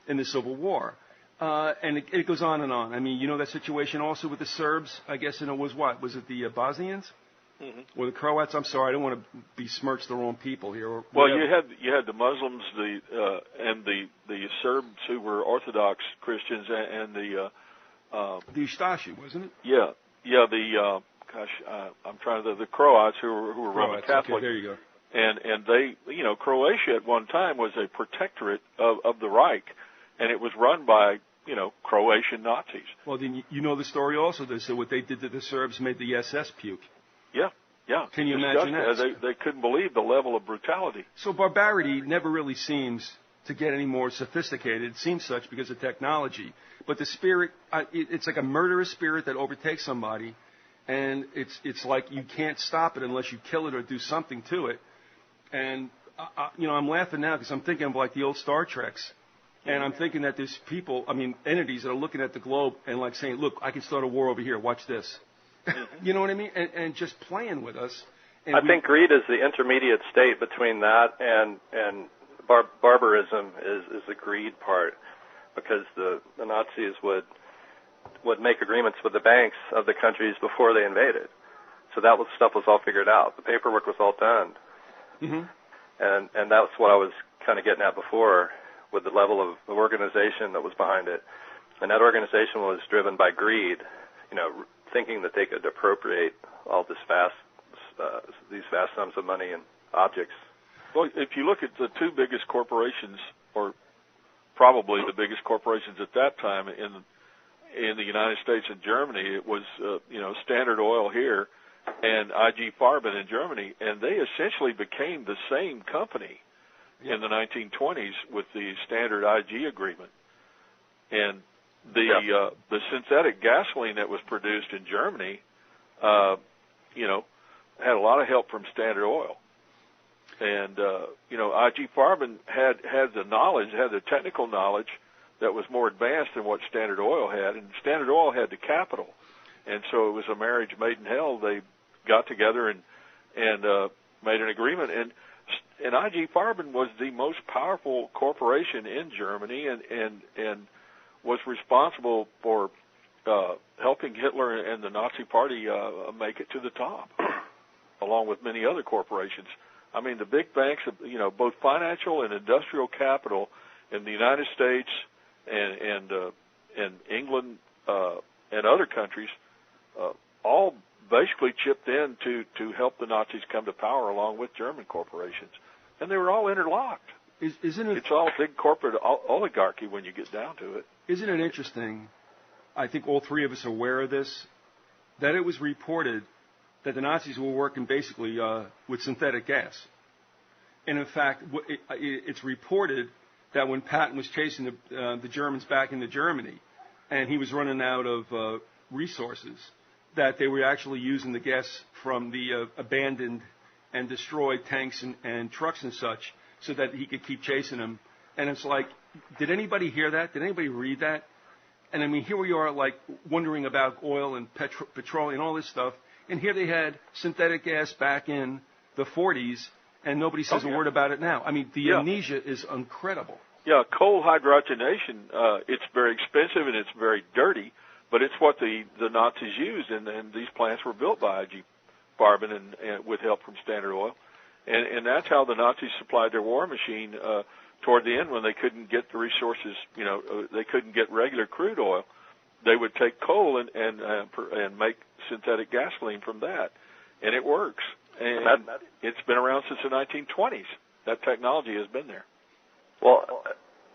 in the Civil War. And it goes on and on. I mean, you know that situation also with the Serbs, I guess, and it was what? Was it the Bosnians? Mm-hmm. Or the Croats? I'm sorry, I don't want to besmirch the wrong people here. Well, you had the Muslims, and the Serbs who were Orthodox Christians, and the Ustashi, wasn't it? Yeah. I'm trying to the Croats who were Roman Catholic. Okay, there you go. And they, Croatia at one time was a protectorate of the Reich, and it was run by Croatian Nazis. Well, then you know the story also. So what they did to the Serbs made the SS puke. Yeah. Can you imagine that? They couldn't believe the level of brutality. So barbarity never really seems to get any more sophisticated. It seems such because of technology. But the spirit, it's like a murderous spirit that overtakes somebody, and it's like you can't stop it unless you kill it or do something to it. And, I'm laughing now because I'm thinking of like the old Star Treks. And I'm thinking that there's people, entities that are looking at the globe and like saying, look, I can start a war over here. Watch this. You know what I mean? And just playing with us. And I think greed is the intermediate state between that and barbarism is the greed part, because the Nazis would make agreements with the banks of the countries before they invaded. So that stuff was all figured out. The paperwork was all done. Mm-hmm. And that's what I was kind of getting at before, with the level of the organization that was behind it. And that organization was driven by greed, thinking that they could appropriate all these vast sums of money and objects. Well, if you look at the 2 biggest corporations, or probably the biggest corporations at that time in the United States and Germany, it was Standard Oil here and IG Farben in Germany, and they essentially became the same company in the 1920s with the Standard IG agreement. And the synthetic gasoline that was produced in Germany, had a lot of help from Standard Oil. And, IG Farben had the technical knowledge that was more advanced than what Standard Oil had, and Standard Oil had the capital. And so it was a marriage made in hell. They got together and made an agreement. And IG Farben was the most powerful corporation in Germany, and was responsible for helping Hitler and the Nazi Party make it to the top, along with many other corporations. I mean, the big banks, both financial and industrial capital in the United States and England and other countries, all basically chipped in to help the Nazis come to power, along with German corporations, and they were all interlocked. Isn't it? It's all big corporate oligarchy when you get down to it. Isn't it interesting? I think all 3 of us are aware of this, that it was reported that the Nazis were working basically with synthetic gas. And in fact, it's reported that when Patton was chasing the Germans back into Germany, and he was running out of resources, that they were actually using the gas from the abandoned and destroyed tanks and trucks and such, so that he could keep chasing them. And it's like, did anybody hear that? Did anybody read that? And I mean, here we are, like, wondering about oil and petroleum and all this stuff. And here they had synthetic gas back in the 40s, and nobody says a word about it now. I mean, the amnesia is incredible. Yeah, coal hydrogenation, it's very expensive and it's very dirty, but it's what the Nazis used, and these plants were built by IG Farben and with help from Standard Oil. And that's how the Nazis supplied their war machine toward the end, when they couldn't get the resources, they couldn't get regular crude oil. They would take coal and make synthetic gasoline from that, and it works. And it's been around since the 1920s. That technology has been there. Well,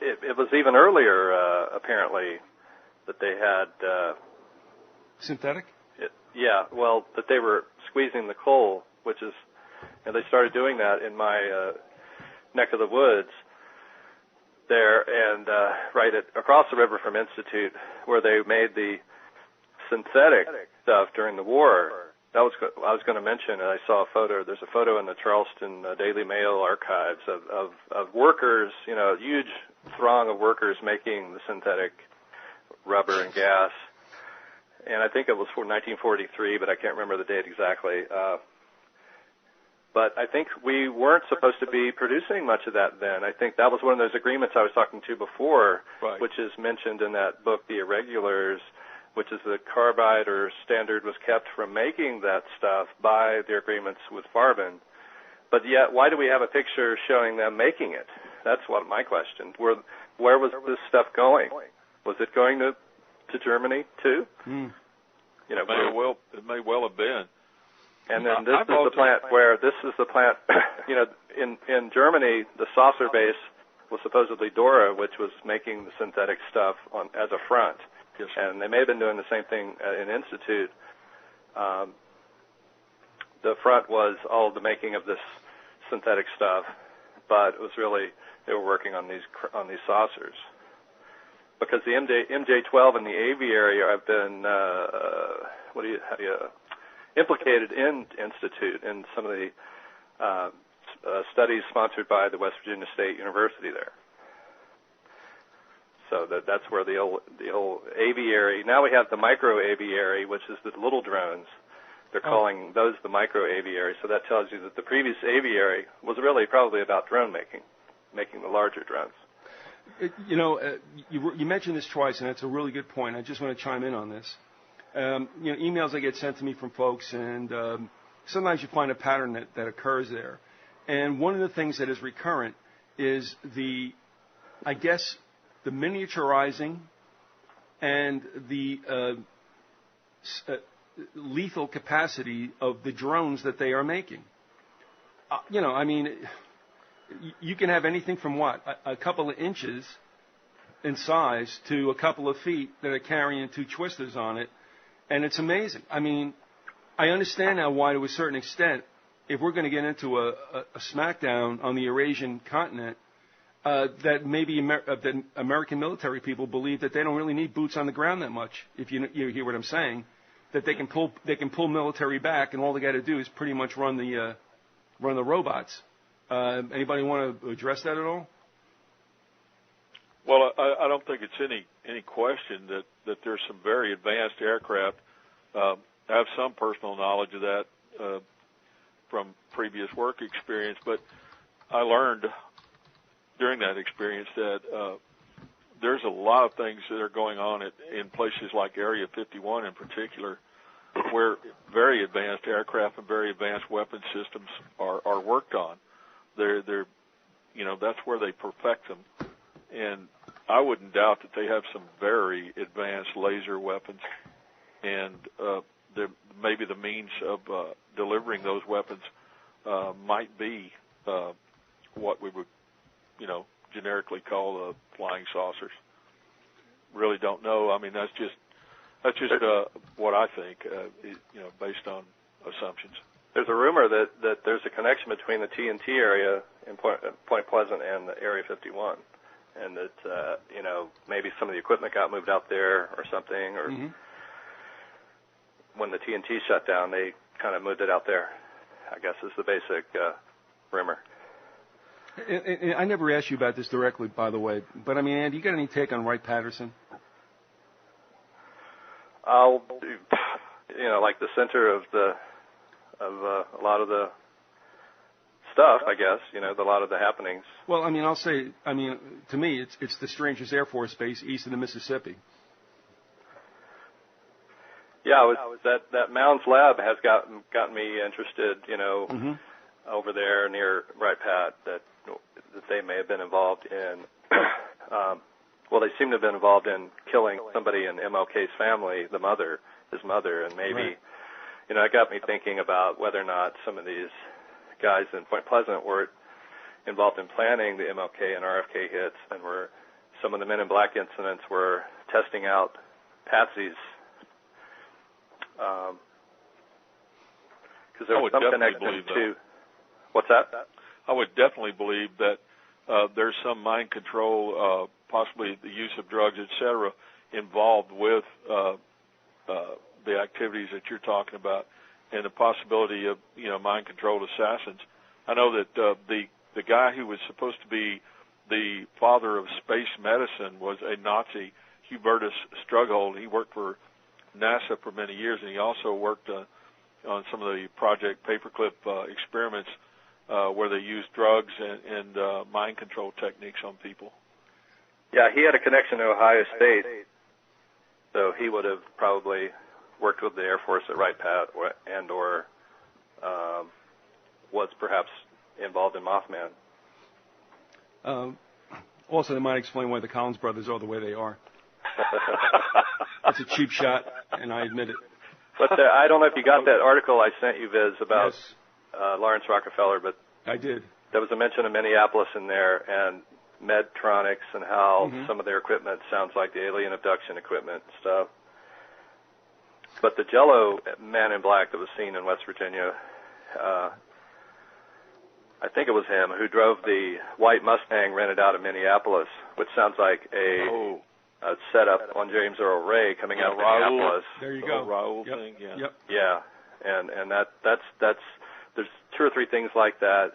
it was even earlier, apparently, that they had synthetic. That they were squeezing the coal, which is. And they started doing that in my neck of the woods. there, and across the river from Institute, where they made the synthetic stuff during the war. I was going to mention, and I saw a photo. There's a photo in the Charleston Daily Mail archives of workers, a huge throng of workers making the synthetic rubber and gas. And I think it was for 1943, but I can't remember the date exactly. But I think we weren't supposed to be producing much of that then. I think that was one of those agreements I was talking to before, right, which is mentioned in that book, The Irregulars, which is the carbide or standard was kept from making that stuff by their agreements with Farben. But yet, why do we have a picture showing them making it? That's what my question. Where was this stuff going? Was it going to Germany too? It may well have been. And then this is the plant, in Germany, the saucer base was supposedly Dora, which was making the synthetic stuff as a front. Yes. And they may have been doing the same thing in Institute. The front was all the making of this synthetic stuff, but it was really they were working on these saucers. Because the MJ12 and the aviary have been implicated in Institute in some of the studies sponsored by the West Virginia State University there. So that's where the old aviary. Now we have the micro aviary, which is the little drones. They're calling those the micro aviary. So that tells you that the previous aviary was really probably about drone making the larger drones. You mentioned this twice, and that's a really good point. I just want to chime in on this. Emails that get sent to me from folks, and sometimes you find a pattern that occurs there. And one of the things that is recurrent is the miniaturizing and the lethal capacity of the drones that they are making. You can have anything from a couple of inches in size to a couple of feet that are carrying two twisters on it, and it's amazing. I understand now why, to a certain extent, if we're going to get into a smackdown on the Eurasian continent, that maybe that American military people believe that they don't really need boots on the ground that much. If you hear what I'm saying, that they can pull military back, and all they got to do is pretty much run the robots. Anybody want to address that at all? Well, I don't think it's any question that there's some very advanced aircraft. I have some personal knowledge of that from previous work experience, but I learned during that experience that there's a lot of things that are going on in places like Area 51 in particular, where very advanced aircraft and very advanced weapon systems are worked on. That's where they perfect them. And I wouldn't doubt that they have some very advanced laser weapons, and maybe the means of delivering those weapons might be what we would, generically call flying saucers. Really don't know. That's just what I think, based on assumptions. There's a rumor that there's a connection between the TNT area in Point Pleasant and the Area 51, and that maybe some of the equipment got moved out there or something, or when the TNT shut down, they kind of moved it out there. I guess is the basic rumor. And I never asked you about this directly, by the way, but Andy, you got any take on Wright-Patterson? Like the center of a lot of the stuff, I guess, a lot of the happenings. Well, I'll say, to me, it's the strangest Air Force base east of the Mississippi. Yeah, that Mounds Lab has gotten me interested, over there near Wright-Pat, that they may have been involved in. They seem to have been involved in killing somebody in MLK's family, his mother, and maybe. Right. It got me thinking about whether or not some of these guys in Point Pleasant were involved in planning the MLK and RFK hits, and were some of the Men in Black incidents were testing out patsies. Because there was some connection to. What's that? I would definitely believe that there's some mind control, possibly the use of drugs, etc., involved with the activities that you're talking about, and the possibility of mind-controlled assassins. I know that the guy who was supposed to be the father of space medicine was a Nazi, Hubertus Strughold. He worked for NASA for many years, and he also worked on some of the Project Paperclip experiments where they used drugs and mind control techniques on people. Yeah, he had a connection to Ohio State, so he would have probably worked with the Air Force at Wright Pat or was perhaps involved in Mothman. Also, that might explain why the Collins brothers are the way they are. That's a cheap shot, and I admit it. But I don't know if you got that article I sent you, Viz, about Lawrence Rockefeller, but I did. There was a mention of Minneapolis in there and Medtronics and how some of their equipment sounds like the alien abduction equipment and stuff. But the Jello man in black that was seen in West Virginia, I think it was him who drove the white Mustang rented out of Minneapolis, which sounds like a setup on James Earl Ray coming out of Minneapolis. There you go. Raoul thing, Yep. Yeah, and that's there's two or three things like that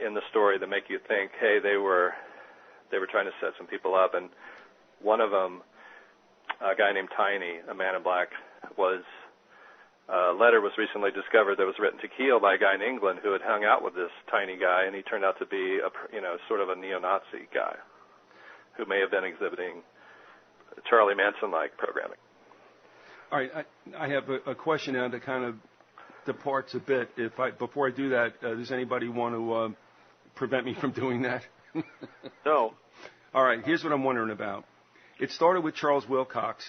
in the story that make you think, hey, they were trying to set some people up, and one of them, a guy named Tiny, a man in black, a letter was recently discovered that was written to Kiel by a guy in England who had hung out with this Tiny guy, and he turned out to be sort of a neo-Nazi guy who may have been exhibiting Charlie Manson-like programming. All right, I have a question now that kind of departs a bit. Before I do that, does anybody want to prevent me from doing that? No. All right, here's what I'm wondering about. It started with Charles Wilcox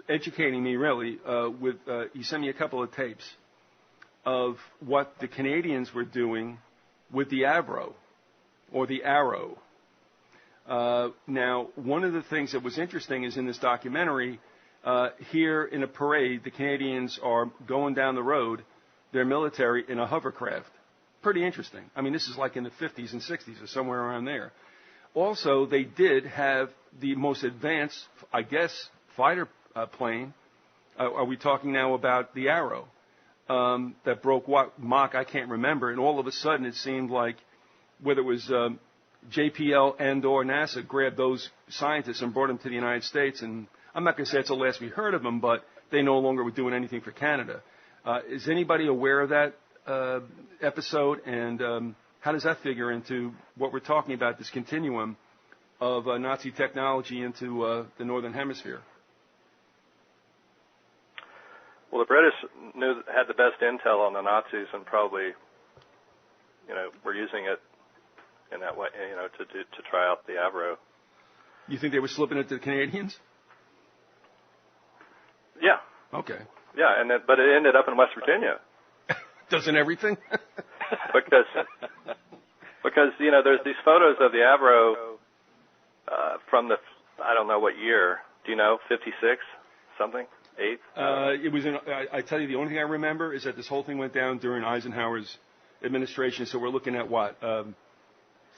educating me, really, he sent me a couple of tapes of what the Canadians were doing with the Avro, or the Arrow. Now, one of the things that was interesting is in this documentary, here in a parade, the Canadians are going down the road, their military, in a hovercraft. Pretty interesting. I mean, this is like in the 50s and 60s or somewhere around there. Also, they did have the most advanced, I guess, fighter plane. Are we talking now about the Arrow that broke what Mach? I can't remember. And all of a sudden, it seemed like whether it was JPL and or NASA grabbed those scientists and brought them to the United States. And I'm not going to say it's the last we heard of them, but they no longer were doing anything for Canada. Is anybody aware of that episode? And how does that figure into what we're talking about, this continuum of Nazi technology into the Northern Hemisphere? Well, the British had the best intel on the Nazis and probably, were using it in that way, to try out the Avro. You think they were slipping it to the Canadians? Yeah. Okay. Yeah, but it ended up in West Virginia. Doesn't everything? because there's these photos of the Avro from the, I don't know what year. Do you know? 56 something? 8? It was I tell you, the only thing I remember is that this whole thing went down during Eisenhower's administration. So we're looking at what,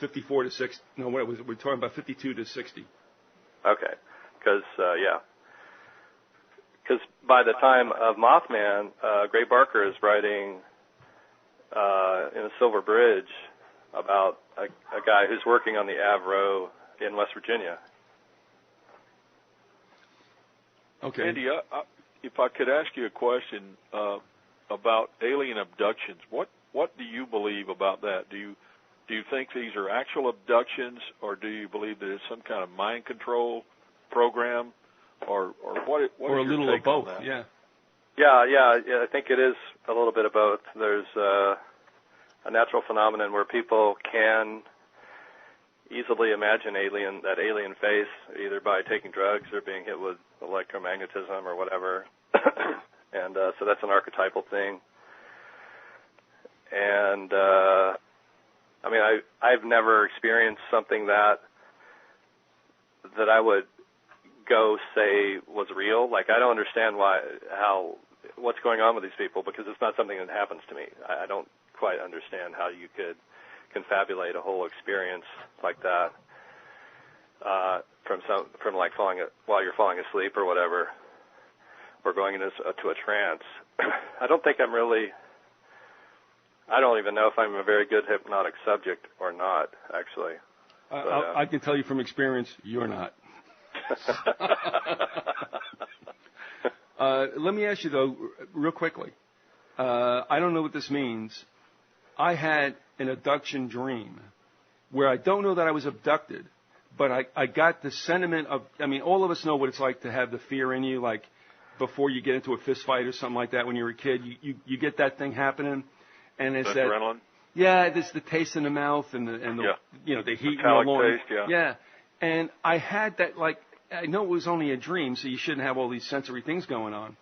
54 to 6? No, what was it? We're talking about 52 to 60. Okay, because by the time of Mothman, Gray Barker is writing in a Silver Bridge about a guy who's working on the Avro in West Virginia. Okay. Andy, if I could ask you a question about alien abductions, what do you believe about that? Do you think these are actual abductions, or do you believe that it's some kind of mind control program, or what? Or a little of both? Yeah. Yeah. I think it is a little bit of both. There's a natural phenomenon where people can easily imagine that alien face, either by taking drugs or being hit with electromagnetism or whatever. And so that's an archetypal thing. And I've never experienced something that I would go say was real. Like, I don't understand what's going on with these people, because it's not something that happens to me. I don't quite understand how you could confabulate a whole experience like that from like while you're falling asleep or whatever, or going into to a trance. I don't even know if I'm a very good hypnotic subject or not, actually. I can tell you from experience, you're not. Let me ask you, though, real quickly. I don't know what this means. I had an abduction dream where I don't know that I was abducted, but I got the sentiment of, I mean, all of us know what it's like to have the fear in you, like before you get into a fist fight or something like that when you're a kid. You get that thing happening, and it's that adrenaline. Yeah, it's the taste in the mouth and the the heat metallic in the lung. taste, Yeah, and I had that, like, I know it was only a dream, so you shouldn't have all these sensory things going on.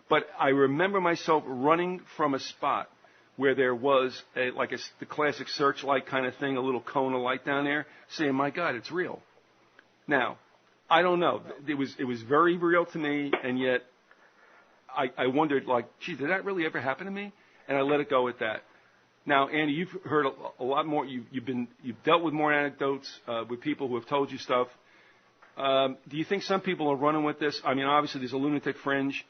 But I remember myself running from a spot where there was the classic searchlight kind of thing, a little cone of light down there, saying, "My God, it's real." Now, I don't know. It was very real to me, and yet I wondered, like, gee, did that really ever happen to me? And I let it go at that. Now, Andy, you've heard a lot more. You've dealt with more anecdotes with people who have told you stuff. Do you think some people are running with this? I mean, obviously there's a lunatic fringe,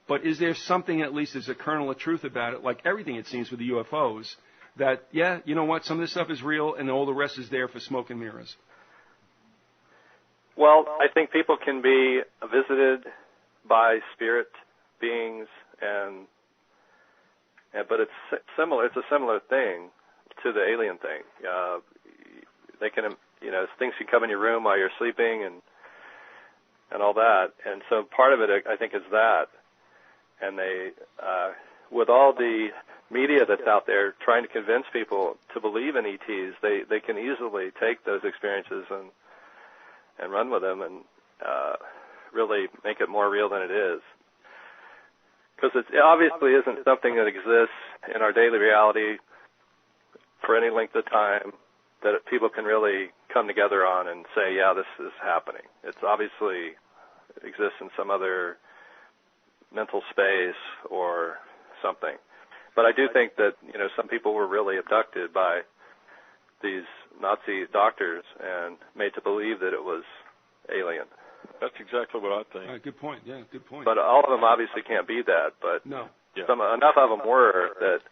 but is there something, at least there's a kernel of truth about it, like everything it seems with the UFOs, that, yeah, you know what, some of this stuff is real and all the rest is there for smoke and mirrors? Well, I think people can be visited by spirit beings, but it's similar. It's a similar thing to the alien thing. They can, things can come in your room while you're sleeping and all that. And so part of it, I think, is that. And they, with all the media that's out there trying to convince people to believe in ETs, they can easily take those experiences and run with them and really make it more real than it is. Because it obviously isn't something that exists in our daily reality for any length of time that people can really come together on and say, yeah, this is happening. It's obviously exists in some other mental space or something. But I do think that, some people were really abducted by these Nazi doctors and made to believe that it was alien. That's exactly what I think. Good point. Yeah, good point. But all of them obviously can't be that. But no. Enough of them were that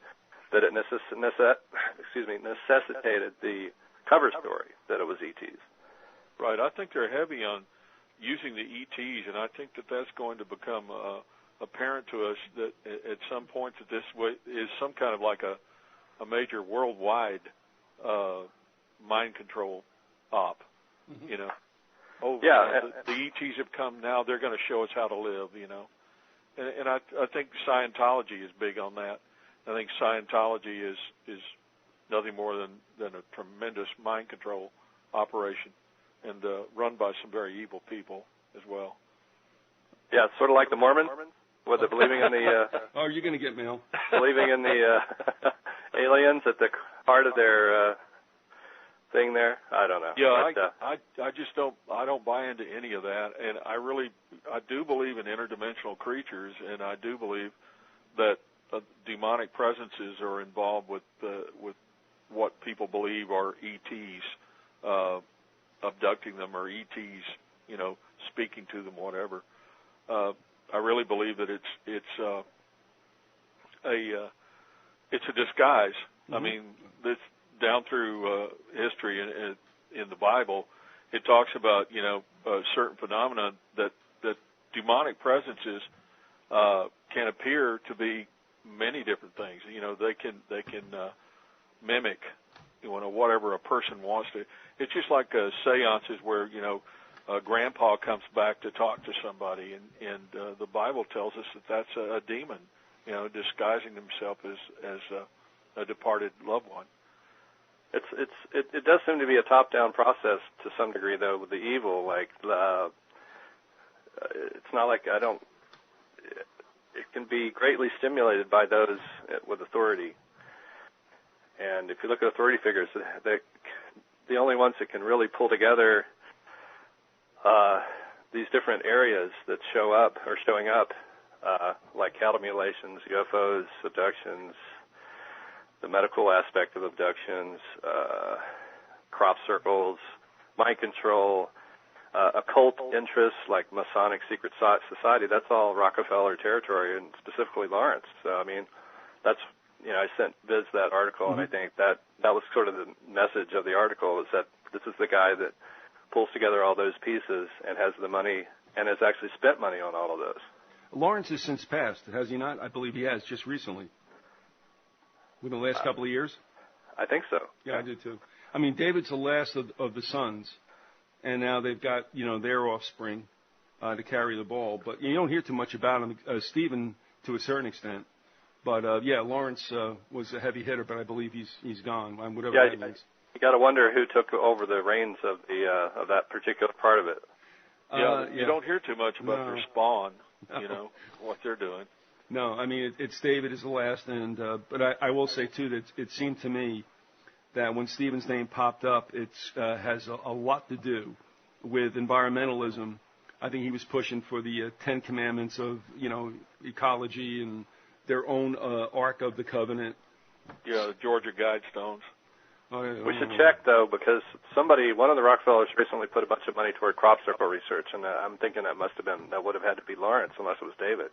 it necessitated the cover story that it was ETs. Right. I think they're heavy on using the ETs, and I think that that's going to become apparent to us that at some point that this is some kind of like a major worldwide mind control op. Mm-hmm. The ETs have come now. They're going to show us how to live, And I think Scientology is big on that. I think Scientology is nothing more than a tremendous mind control operation and run by some very evil people as well. Yeah, it's sort of like the Mormons, with the believing in the... oh, you're going to get mail. Believing in the aliens at the heart of their... thing there? I don't know. Yeah, I just don't buy into any of that, and I do believe in interdimensional creatures, and I do believe that demonic presences are involved with what people believe are ETs abducting them, or ETs speaking to them, whatever. I really believe that it's a disguise. Mm-hmm. I mean, this. Down through history in the Bible, it talks about a certain phenomenon that demonic presences can appear to be many different things. They can mimic whatever a person wants to. It's just like seances where grandpa comes back to talk to somebody, and the Bible tells us that that's a demon, disguising himself as a departed loved one. It does seem to be a top-down process to some degree, though, with the evil. Like, it's not like it can be greatly stimulated by those with authority. And if you look at authority figures, the only ones that can really pull together these different areas that show up or showing up, like cattle mutilations, UFOs, abductions, the medical aspect of abductions, crop circles, mind control, occult interests like Masonic secret society. That's all Rockefeller territory, and specifically Lawrence. So, I mean, that's, I sent Viz that article, and I think that was sort of the message of the article, is that this is the guy that pulls together all those pieces and has the money and has actually spent money on all of those. Lawrence has since passed, has he not? I believe he has, just recently. Within the last couple of years? I think so. Yeah, I do too. I mean, David's the last of the sons, and now they've got, their offspring to carry the ball. But you don't hear too much about him. Stephen, to a certain extent. But, Lawrence was a heavy hitter, but I believe he's gone, whatever that means. You got to wonder who took over the reins of of that particular part of it. You don't hear too much about their spawn, what they're doing. No, I mean, it's David is the last, and but I will say, too, that it seemed to me that when Stephen's name popped up, it has a lot to do with environmentalism. I think he was pushing for the 10 Commandments of, ecology and their own Ark of the Covenant. Yeah, the Georgia Guidestones. We should check, though, because one of the Rockefellers recently put a bunch of money toward crop circle research, and I'm thinking that would have had to be Lawrence, unless it was David.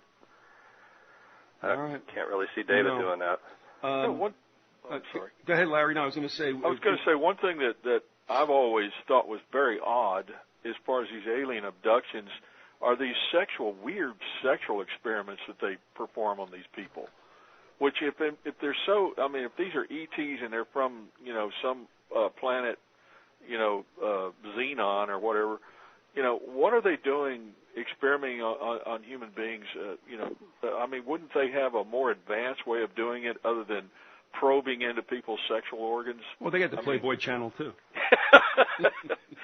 All right. Can't really see David doing that. Sorry. Go ahead, Larry. No, I was going to say. I was going to say one thing that I've always thought was very odd as far as these alien abductions are these weird sexual experiments that they perform on these people. Which, if they're if these are ETs and they're from, some planet, Xenon or whatever, what are they doing experimenting on human beings? Wouldn't they have a more advanced way of doing it other than probing into people's sexual organs? Well, they got the Playboy Channel, too.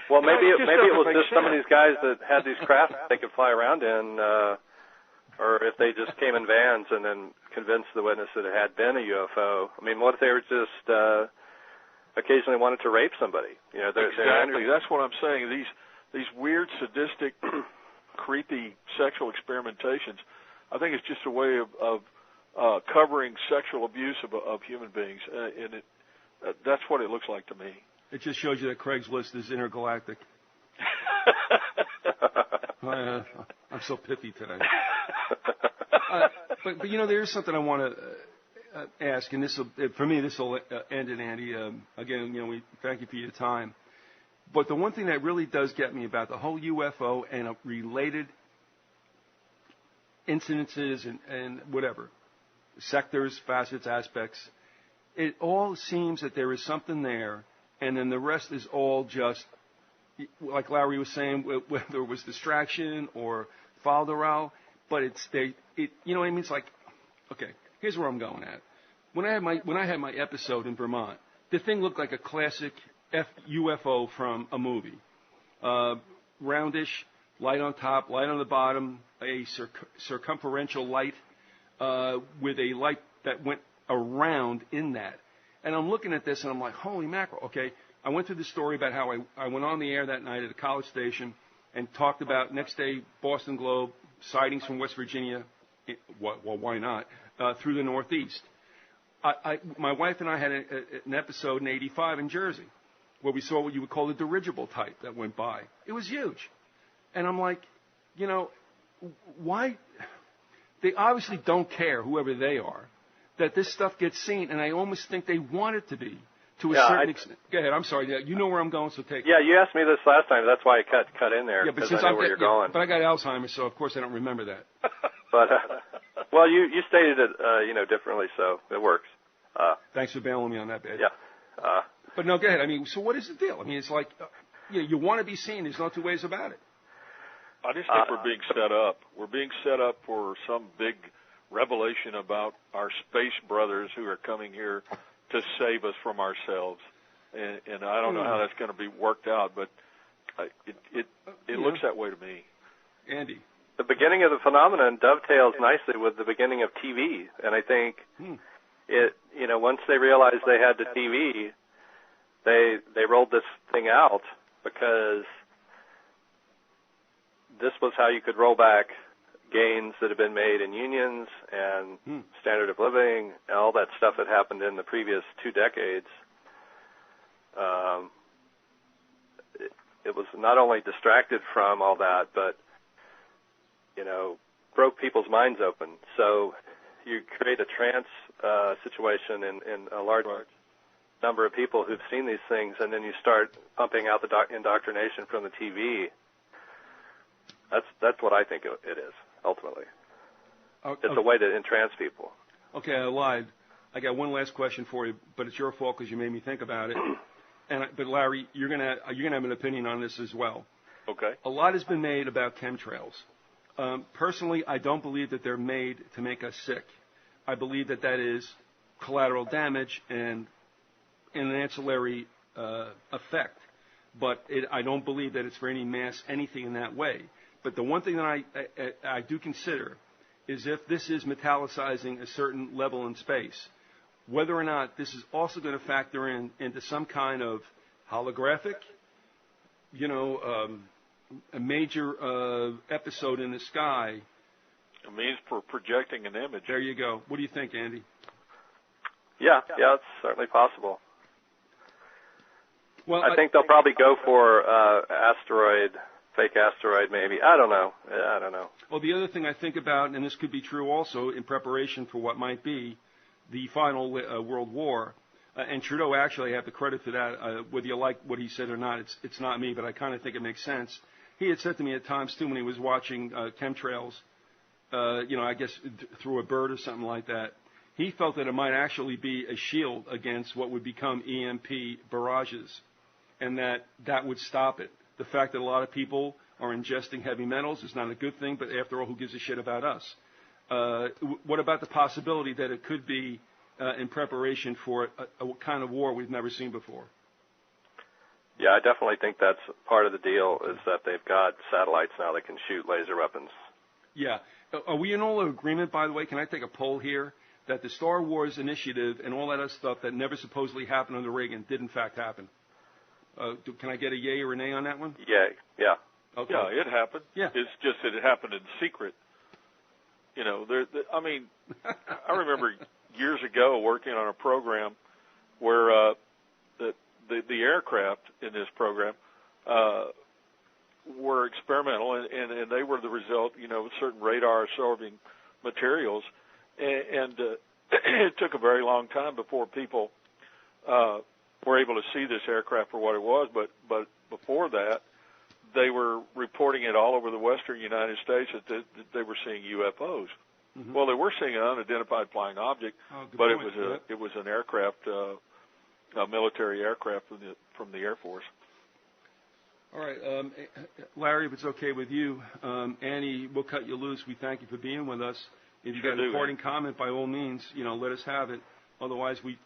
Well, maybe it was just some of these guys that had these craft they could fly around in, or if they just came in vans and then convinced the witness that it had been a UFO. I mean, what if they were just occasionally wanted to rape somebody? Exactly. That's what I'm saying. These weird, sadistic, creepy sexual experimentations, I think it's just a way of covering sexual abuse of human beings, and that's what it looks like to me. It just shows you that Craigslist is intergalactic. I'm so pithy today. But there is something I want to ask, and this will end it, Andy. Again, we thank you for your time. But the one thing that really does get me about the whole UFO and related incidences and whatever, sectors, facets, aspects, it all seems that there is something there, and then the rest is all just, like Larry was saying, whether it was distraction or folderol, but it's like, okay, here's where I'm going at. When I had my episode in Vermont, the thing looked like a classic UFO from a movie. Roundish, light on top, light on the bottom, a circumferential light with a light that went around in that. And I'm looking at this and I'm like, holy mackerel. Okay, I went through the story about how I went on the air that night at a college station and talked about next day Boston Globe, sightings from West Virginia, well, why not, through the Northeast. My wife and I had an episode in '85 in Jersey where we saw what you would call the dirigible type that went by. It was huge. And I'm like, why? They obviously don't care, whoever they are, that this stuff gets seen, and I almost think they want it to be to a certain extent. Go ahead. I'm sorry. You know where I'm going, so take it. Yeah, you asked me this last time. That's why I cut in there, because I know where you're going. But I got Alzheimer's, so of course I don't remember that. But, well, you stated it, differently, so it works. Thanks for bailing me on that, babe. Yeah. But no, go ahead. So what is the deal? It's like, you want to be seen. There's no two ways about it. I just think we're being set up. We're being set up for some big revelation about our space brothers who are coming here to save us from ourselves. And I don't know how that's going to be worked out, but it looks that way to me. Andy. The beginning of the phenomenon dovetails nicely with the beginning of TV, and I think once they realized they had the TV, they rolled this thing out because this was how you could roll back gains that have been made in unions and standard of living, and all that stuff that happened in the previous 2 decades. It was not only distracted from all that, but, broke people's minds open. So you create a trance situation in a large number of people who've seen these things, and then you start pumping out the indoctrination from the TV. That's what I think it is, ultimately. It's a way to entrance people. Okay, I lied. I got one last question for you, but it's your fault because you made me think about it. But Larry, you're gonna have an opinion on this as well. Okay. A lot has been made about chemtrails. Personally, I don't believe that they're made to make us sick. I believe that is collateral damage and an ancillary effect. But I don't believe that it's for any mass anything in that way. But the one thing that I do consider is if this is metallicizing a certain level in space, whether or not this is also going to factor into some kind of holographic, a major episode in the sky. It means for projecting an image. There you go. What do you think, Andy? Yeah, it's certainly possible. Well, I think they'll probably go for fake asteroid maybe. I don't know. Well, the other thing I think about, and this could be true also in preparation for what might be the final World War, and Trudeau actually, I have the credit for that, whether you like what he said or not, it's not me, but I kind of think it makes sense. He had said to me at times, too, when he was watching chemtrails, I guess through a bird or something like that, he felt that it might actually be a shield against what would become EMP barrages, and that would stop it. The fact that a lot of people are ingesting heavy metals is not a good thing, but after all, who gives a shit about us? What about the possibility that it could be in preparation for a kind of war we've never seen before? Yeah, I definitely think that's part of the deal, is that they've got satellites now that can shoot laser weapons. Yeah. Are we in all agreement, by the way? Can I take a poll here? That the Star Wars initiative and all that other stuff that never supposedly happened under Reagan did in fact happen. Can I get a yay or a nay on that one? Yeah. Okay. Yeah, it happened. Yeah. It's just that it happened in secret. I remember years ago working on a program where the aircraft in this program were experimental, and they were the result, of certain radar-absorbing materials. And it took a very long time before people were able to see this aircraft for what it was. But before that, they were reporting it all over the western United States that they were seeing UFOs. Mm-hmm. Well, they were seeing an unidentified flying object, but it was an aircraft, a military aircraft from the Air Force. All right, Larry, if it's okay with you, Annie, we'll cut you loose. We thank you for being with us. If you got a parting comment, by all means, let us have it. Otherwise, we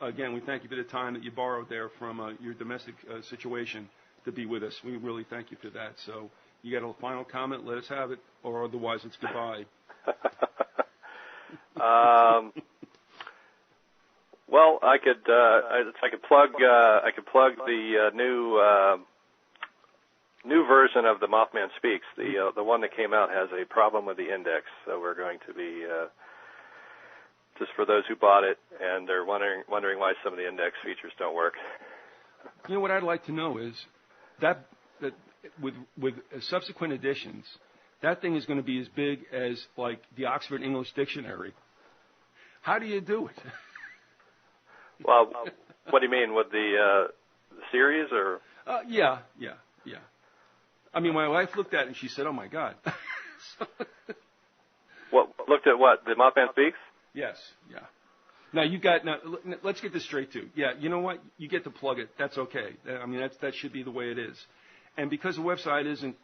thank you for the time that you borrowed there from your domestic situation to be with us. We really thank you for that. So you got a final comment? Let us have it, or otherwise it's goodbye. Well, I could plug the new version of the Mothman Speaks. The one that came out has a problem with the index, so we're going to be just for those who bought it and they're wondering why some of the index features don't work. What I'd like to know is that with subsequent editions, that thing is going to be as big as like the Oxford English Dictionary. How do you do it? Well, what do you mean, with the series or? Yeah. I mean, my wife looked at it and she said, "Oh my God." What looked at what? The Mothman Speaks? Yes. Yeah. Now let's get this straight too. Yeah. You know what? You get to plug it. That's okay. I mean, that should be the way it is. And because the website isn't,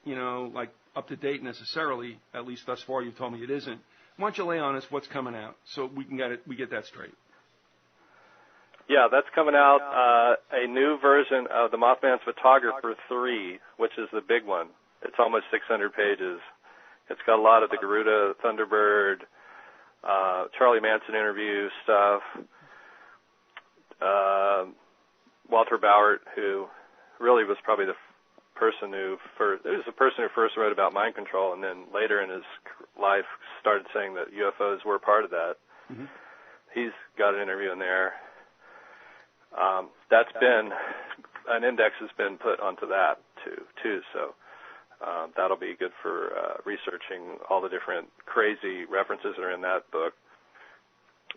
like up to date necessarily, at least thus far, you've told me it isn't. Why don't you lay on us what's coming out so we get that straight? Yeah, that's coming out, a new version of the Mothman's Photographer 3, which is the big one. It's almost 600 pages. It's got a lot of the Garuda, Thunderbird, Charlie Manson interview stuff, Walter Bauert, who really was probably the person who first wrote about mind control, and then later in his life started saying that UFOs were part of that. Mm-hmm. He's got an interview in there. That's been an index has been put onto that too. So that'll be good for researching all the different crazy references that are in that book.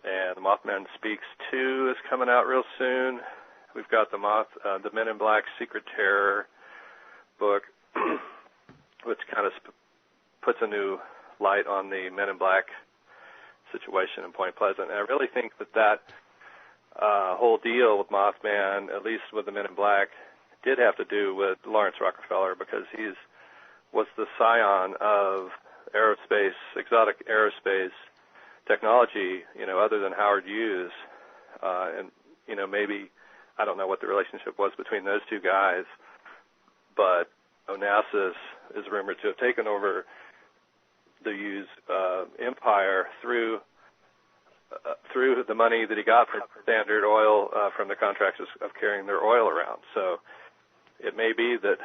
And the Mothman Speaks 2 is coming out real soon. We've got the Men in Black Secret Terror book, which kind of puts a new light on the Men in Black situation in Point Pleasant. And I really think that whole deal with Mothman, at least with the Men in Black, did have to do with Lawrence Rockefeller, because was the scion of aerospace, exotic aerospace technology, other than Howard Hughes. And, maybe, I don't know what the relationship was between those two guys, but Onassis is rumored to have taken over the Hughes empire through the money that he got from Standard Oil, from the contracts of carrying their oil around. So it may be that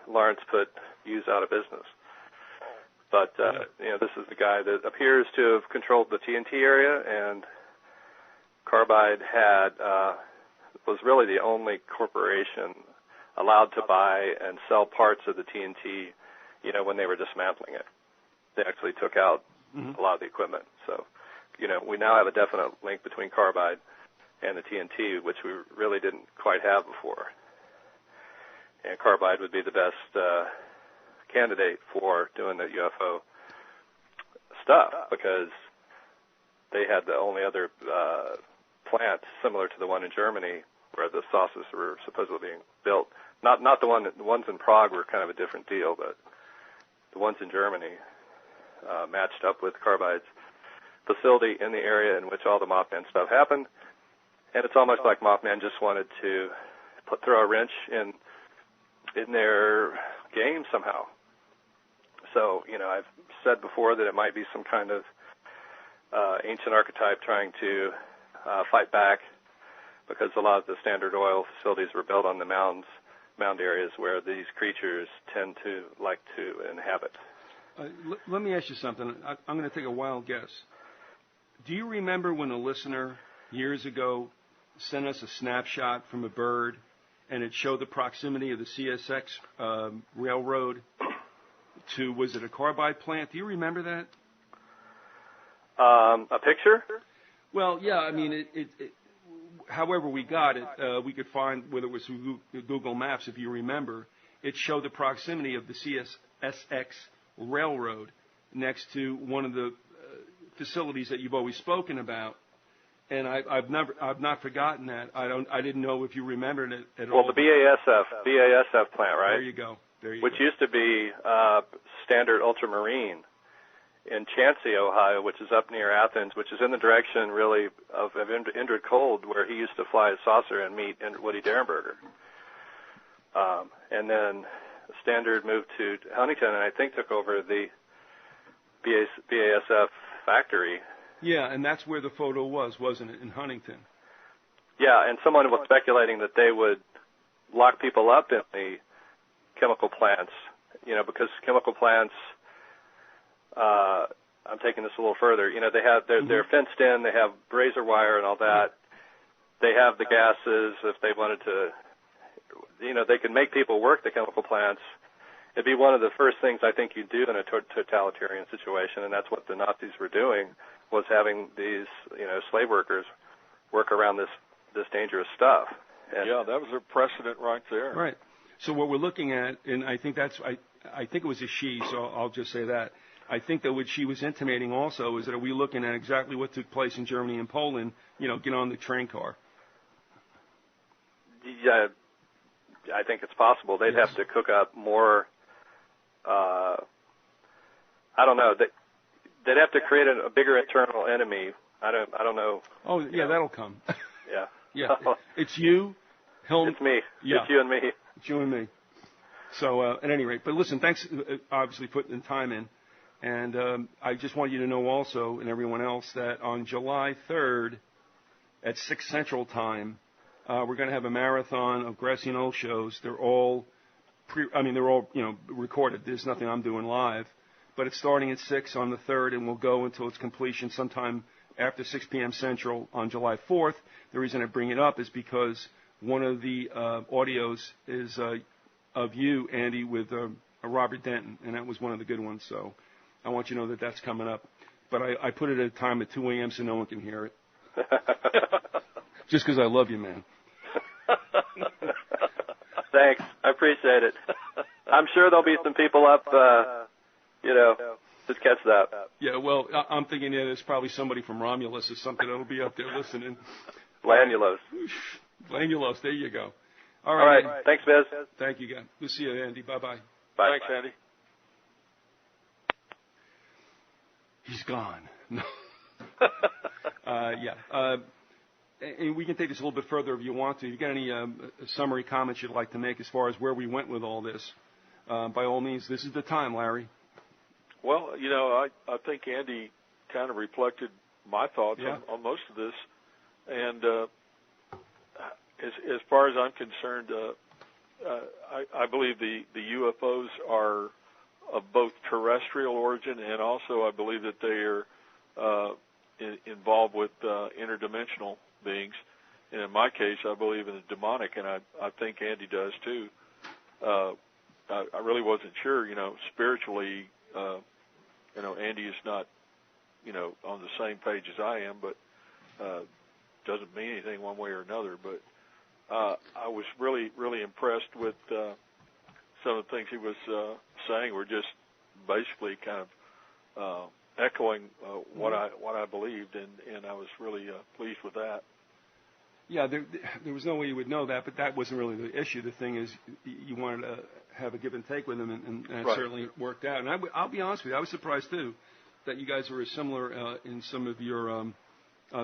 Lawrence put Hughes out of business. But, this is the guy that appears to have controlled the TNT area, and Carbide was really the only corporation allowed to buy and sell parts of the TNT, when they were dismantling it. They actually took out a lot of the equipment. So, we now have a definite link between Carbide and the TNT, which we really didn't quite have before. And Carbide would be the best candidate for doing the UFO stuff, because they had the only other plant similar to the one in Germany where the saucers were supposedly being built. Not the ones in Prague were kind of a different deal, but the ones in Germany matched up with Carbide's facility in the area in which all the Mothman stuff happened. And it's almost like Mothman just wanted to throw a wrench in their game somehow. So, I've said before that it might be some kind of ancient archetype trying to fight back, because a lot of the Standard Oil facilities were built on the mound areas where these creatures tend to like to inhabit. Let me ask you something. I'm going to take a wild guess. Do you remember when a listener years ago sent us a snapshot from a bird, and it showed the proximity of the CSX railroad to, was it a Carbide plant? Do you remember that? A picture? Well, yeah. I mean, however we got it, we could find, whether it was through Google Maps, if you remember, it showed the proximity of the CSX railroad next to one of the facilities that you've always spoken about. And I've not forgotten that. I didn't know if you remembered it at all. Well, the BASF plant, right? There you go. Which used to be Standard Ultramarine in Chauncey, Ohio, which is up near Athens, which is in the direction really of Indrid Cold, where he used to fly a saucer and meet Woody Derenberger. And then Standard moved to Huntington, and I think took over the BASF factory. Yeah, and that's where the photo was, wasn't it, in Huntington? Yeah, and someone was speculating that they would lock people up in the chemical plants, because chemical plants, I'm taking this a little further, they're fenced in, they have razor wire and all that. They have the gases if they wanted to, they can make people work the chemical plants. It'd be one of the first things I think you'd do in a totalitarian situation, and that's what the Nazis were doing, was having these, slave workers work around this dangerous stuff. And yeah, that was a precedent right there. Right. So what we're looking at, and I think I think it was a she, so I'll just say that. I think that what she was intimating also is that, are we looking at exactly what took place in Germany and Poland, get on the train car? Yeah, I think it's possible. They'd have to cook up more, I don't know, they'd have to create a bigger internal enemy. I don't know. Oh, yeah, that'll come. Yeah. Yeah. It's you, Helm. It's me. Yeah. It's you and me. It's you and me. So, at any rate, but listen, thanks, obviously, putting the time in. And I just want you to know also, and everyone else, that on July 3rd at 6 Central Time, we're going to have a marathon of Grassy Knoll shows. They're all they're all, recorded. There's nothing I'm doing live. But it's starting at 6 on the 3rd and will go until its completion sometime after 6 p.m. Central on July 4th. The reason I bring it up is because one of the audios is of you, Andy, with Robert Denton, and that was one of the good ones. So I want you to know that that's coming up. But I put it at a time at 2 a.m. so no one can hear it. Just because I love you, man. Thanks. I appreciate it. I'm sure there'll be some people up, to catch that. Yeah, well, I'm thinking there's probably somebody from Romulus or something that'll be up there listening. Lanulos. Lanulos, there you go. All right. Thanks, Biz. Thank you, guys. We'll see you, Andy. Bye-bye. Bye. Thanks, Andy. He's gone. And we can take this a little bit further if you want to. If you've got any summary comments you'd like to make as far as where we went with all this, by all means, this is the time, Larry. Well, I think Andy kind of reflected my thoughts on most of this. And as far as I'm concerned, I believe the UFOs are of both terrestrial origin, and also I believe that they are involved with interdimensional beings. And in my case, I believe in the demonic, and I think Andy does too. I really wasn't sure, spiritually, Andy is not, on the same page as I am, but doesn't mean anything one way or another. But I was really, really impressed with some of the things he was saying. Were just basically kind of echoing what I believed, and I was really pleased with that. Yeah, there was no way you would know that, but that wasn't really the issue. The thing is, you wanted to have a give and take with him, and it Right. certainly worked out. And I'll be honest with you, I was surprised too that you guys were similar in some of your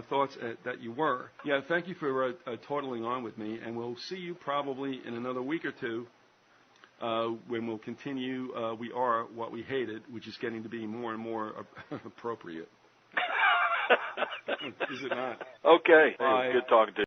thoughts that you were. Yeah, thank you for totaling on with me, and we'll see you probably in another week or two when we'll continue. We are what we hated, which is getting to be more and more appropriate. Is it not? Okay. Bye. It was good talking to you.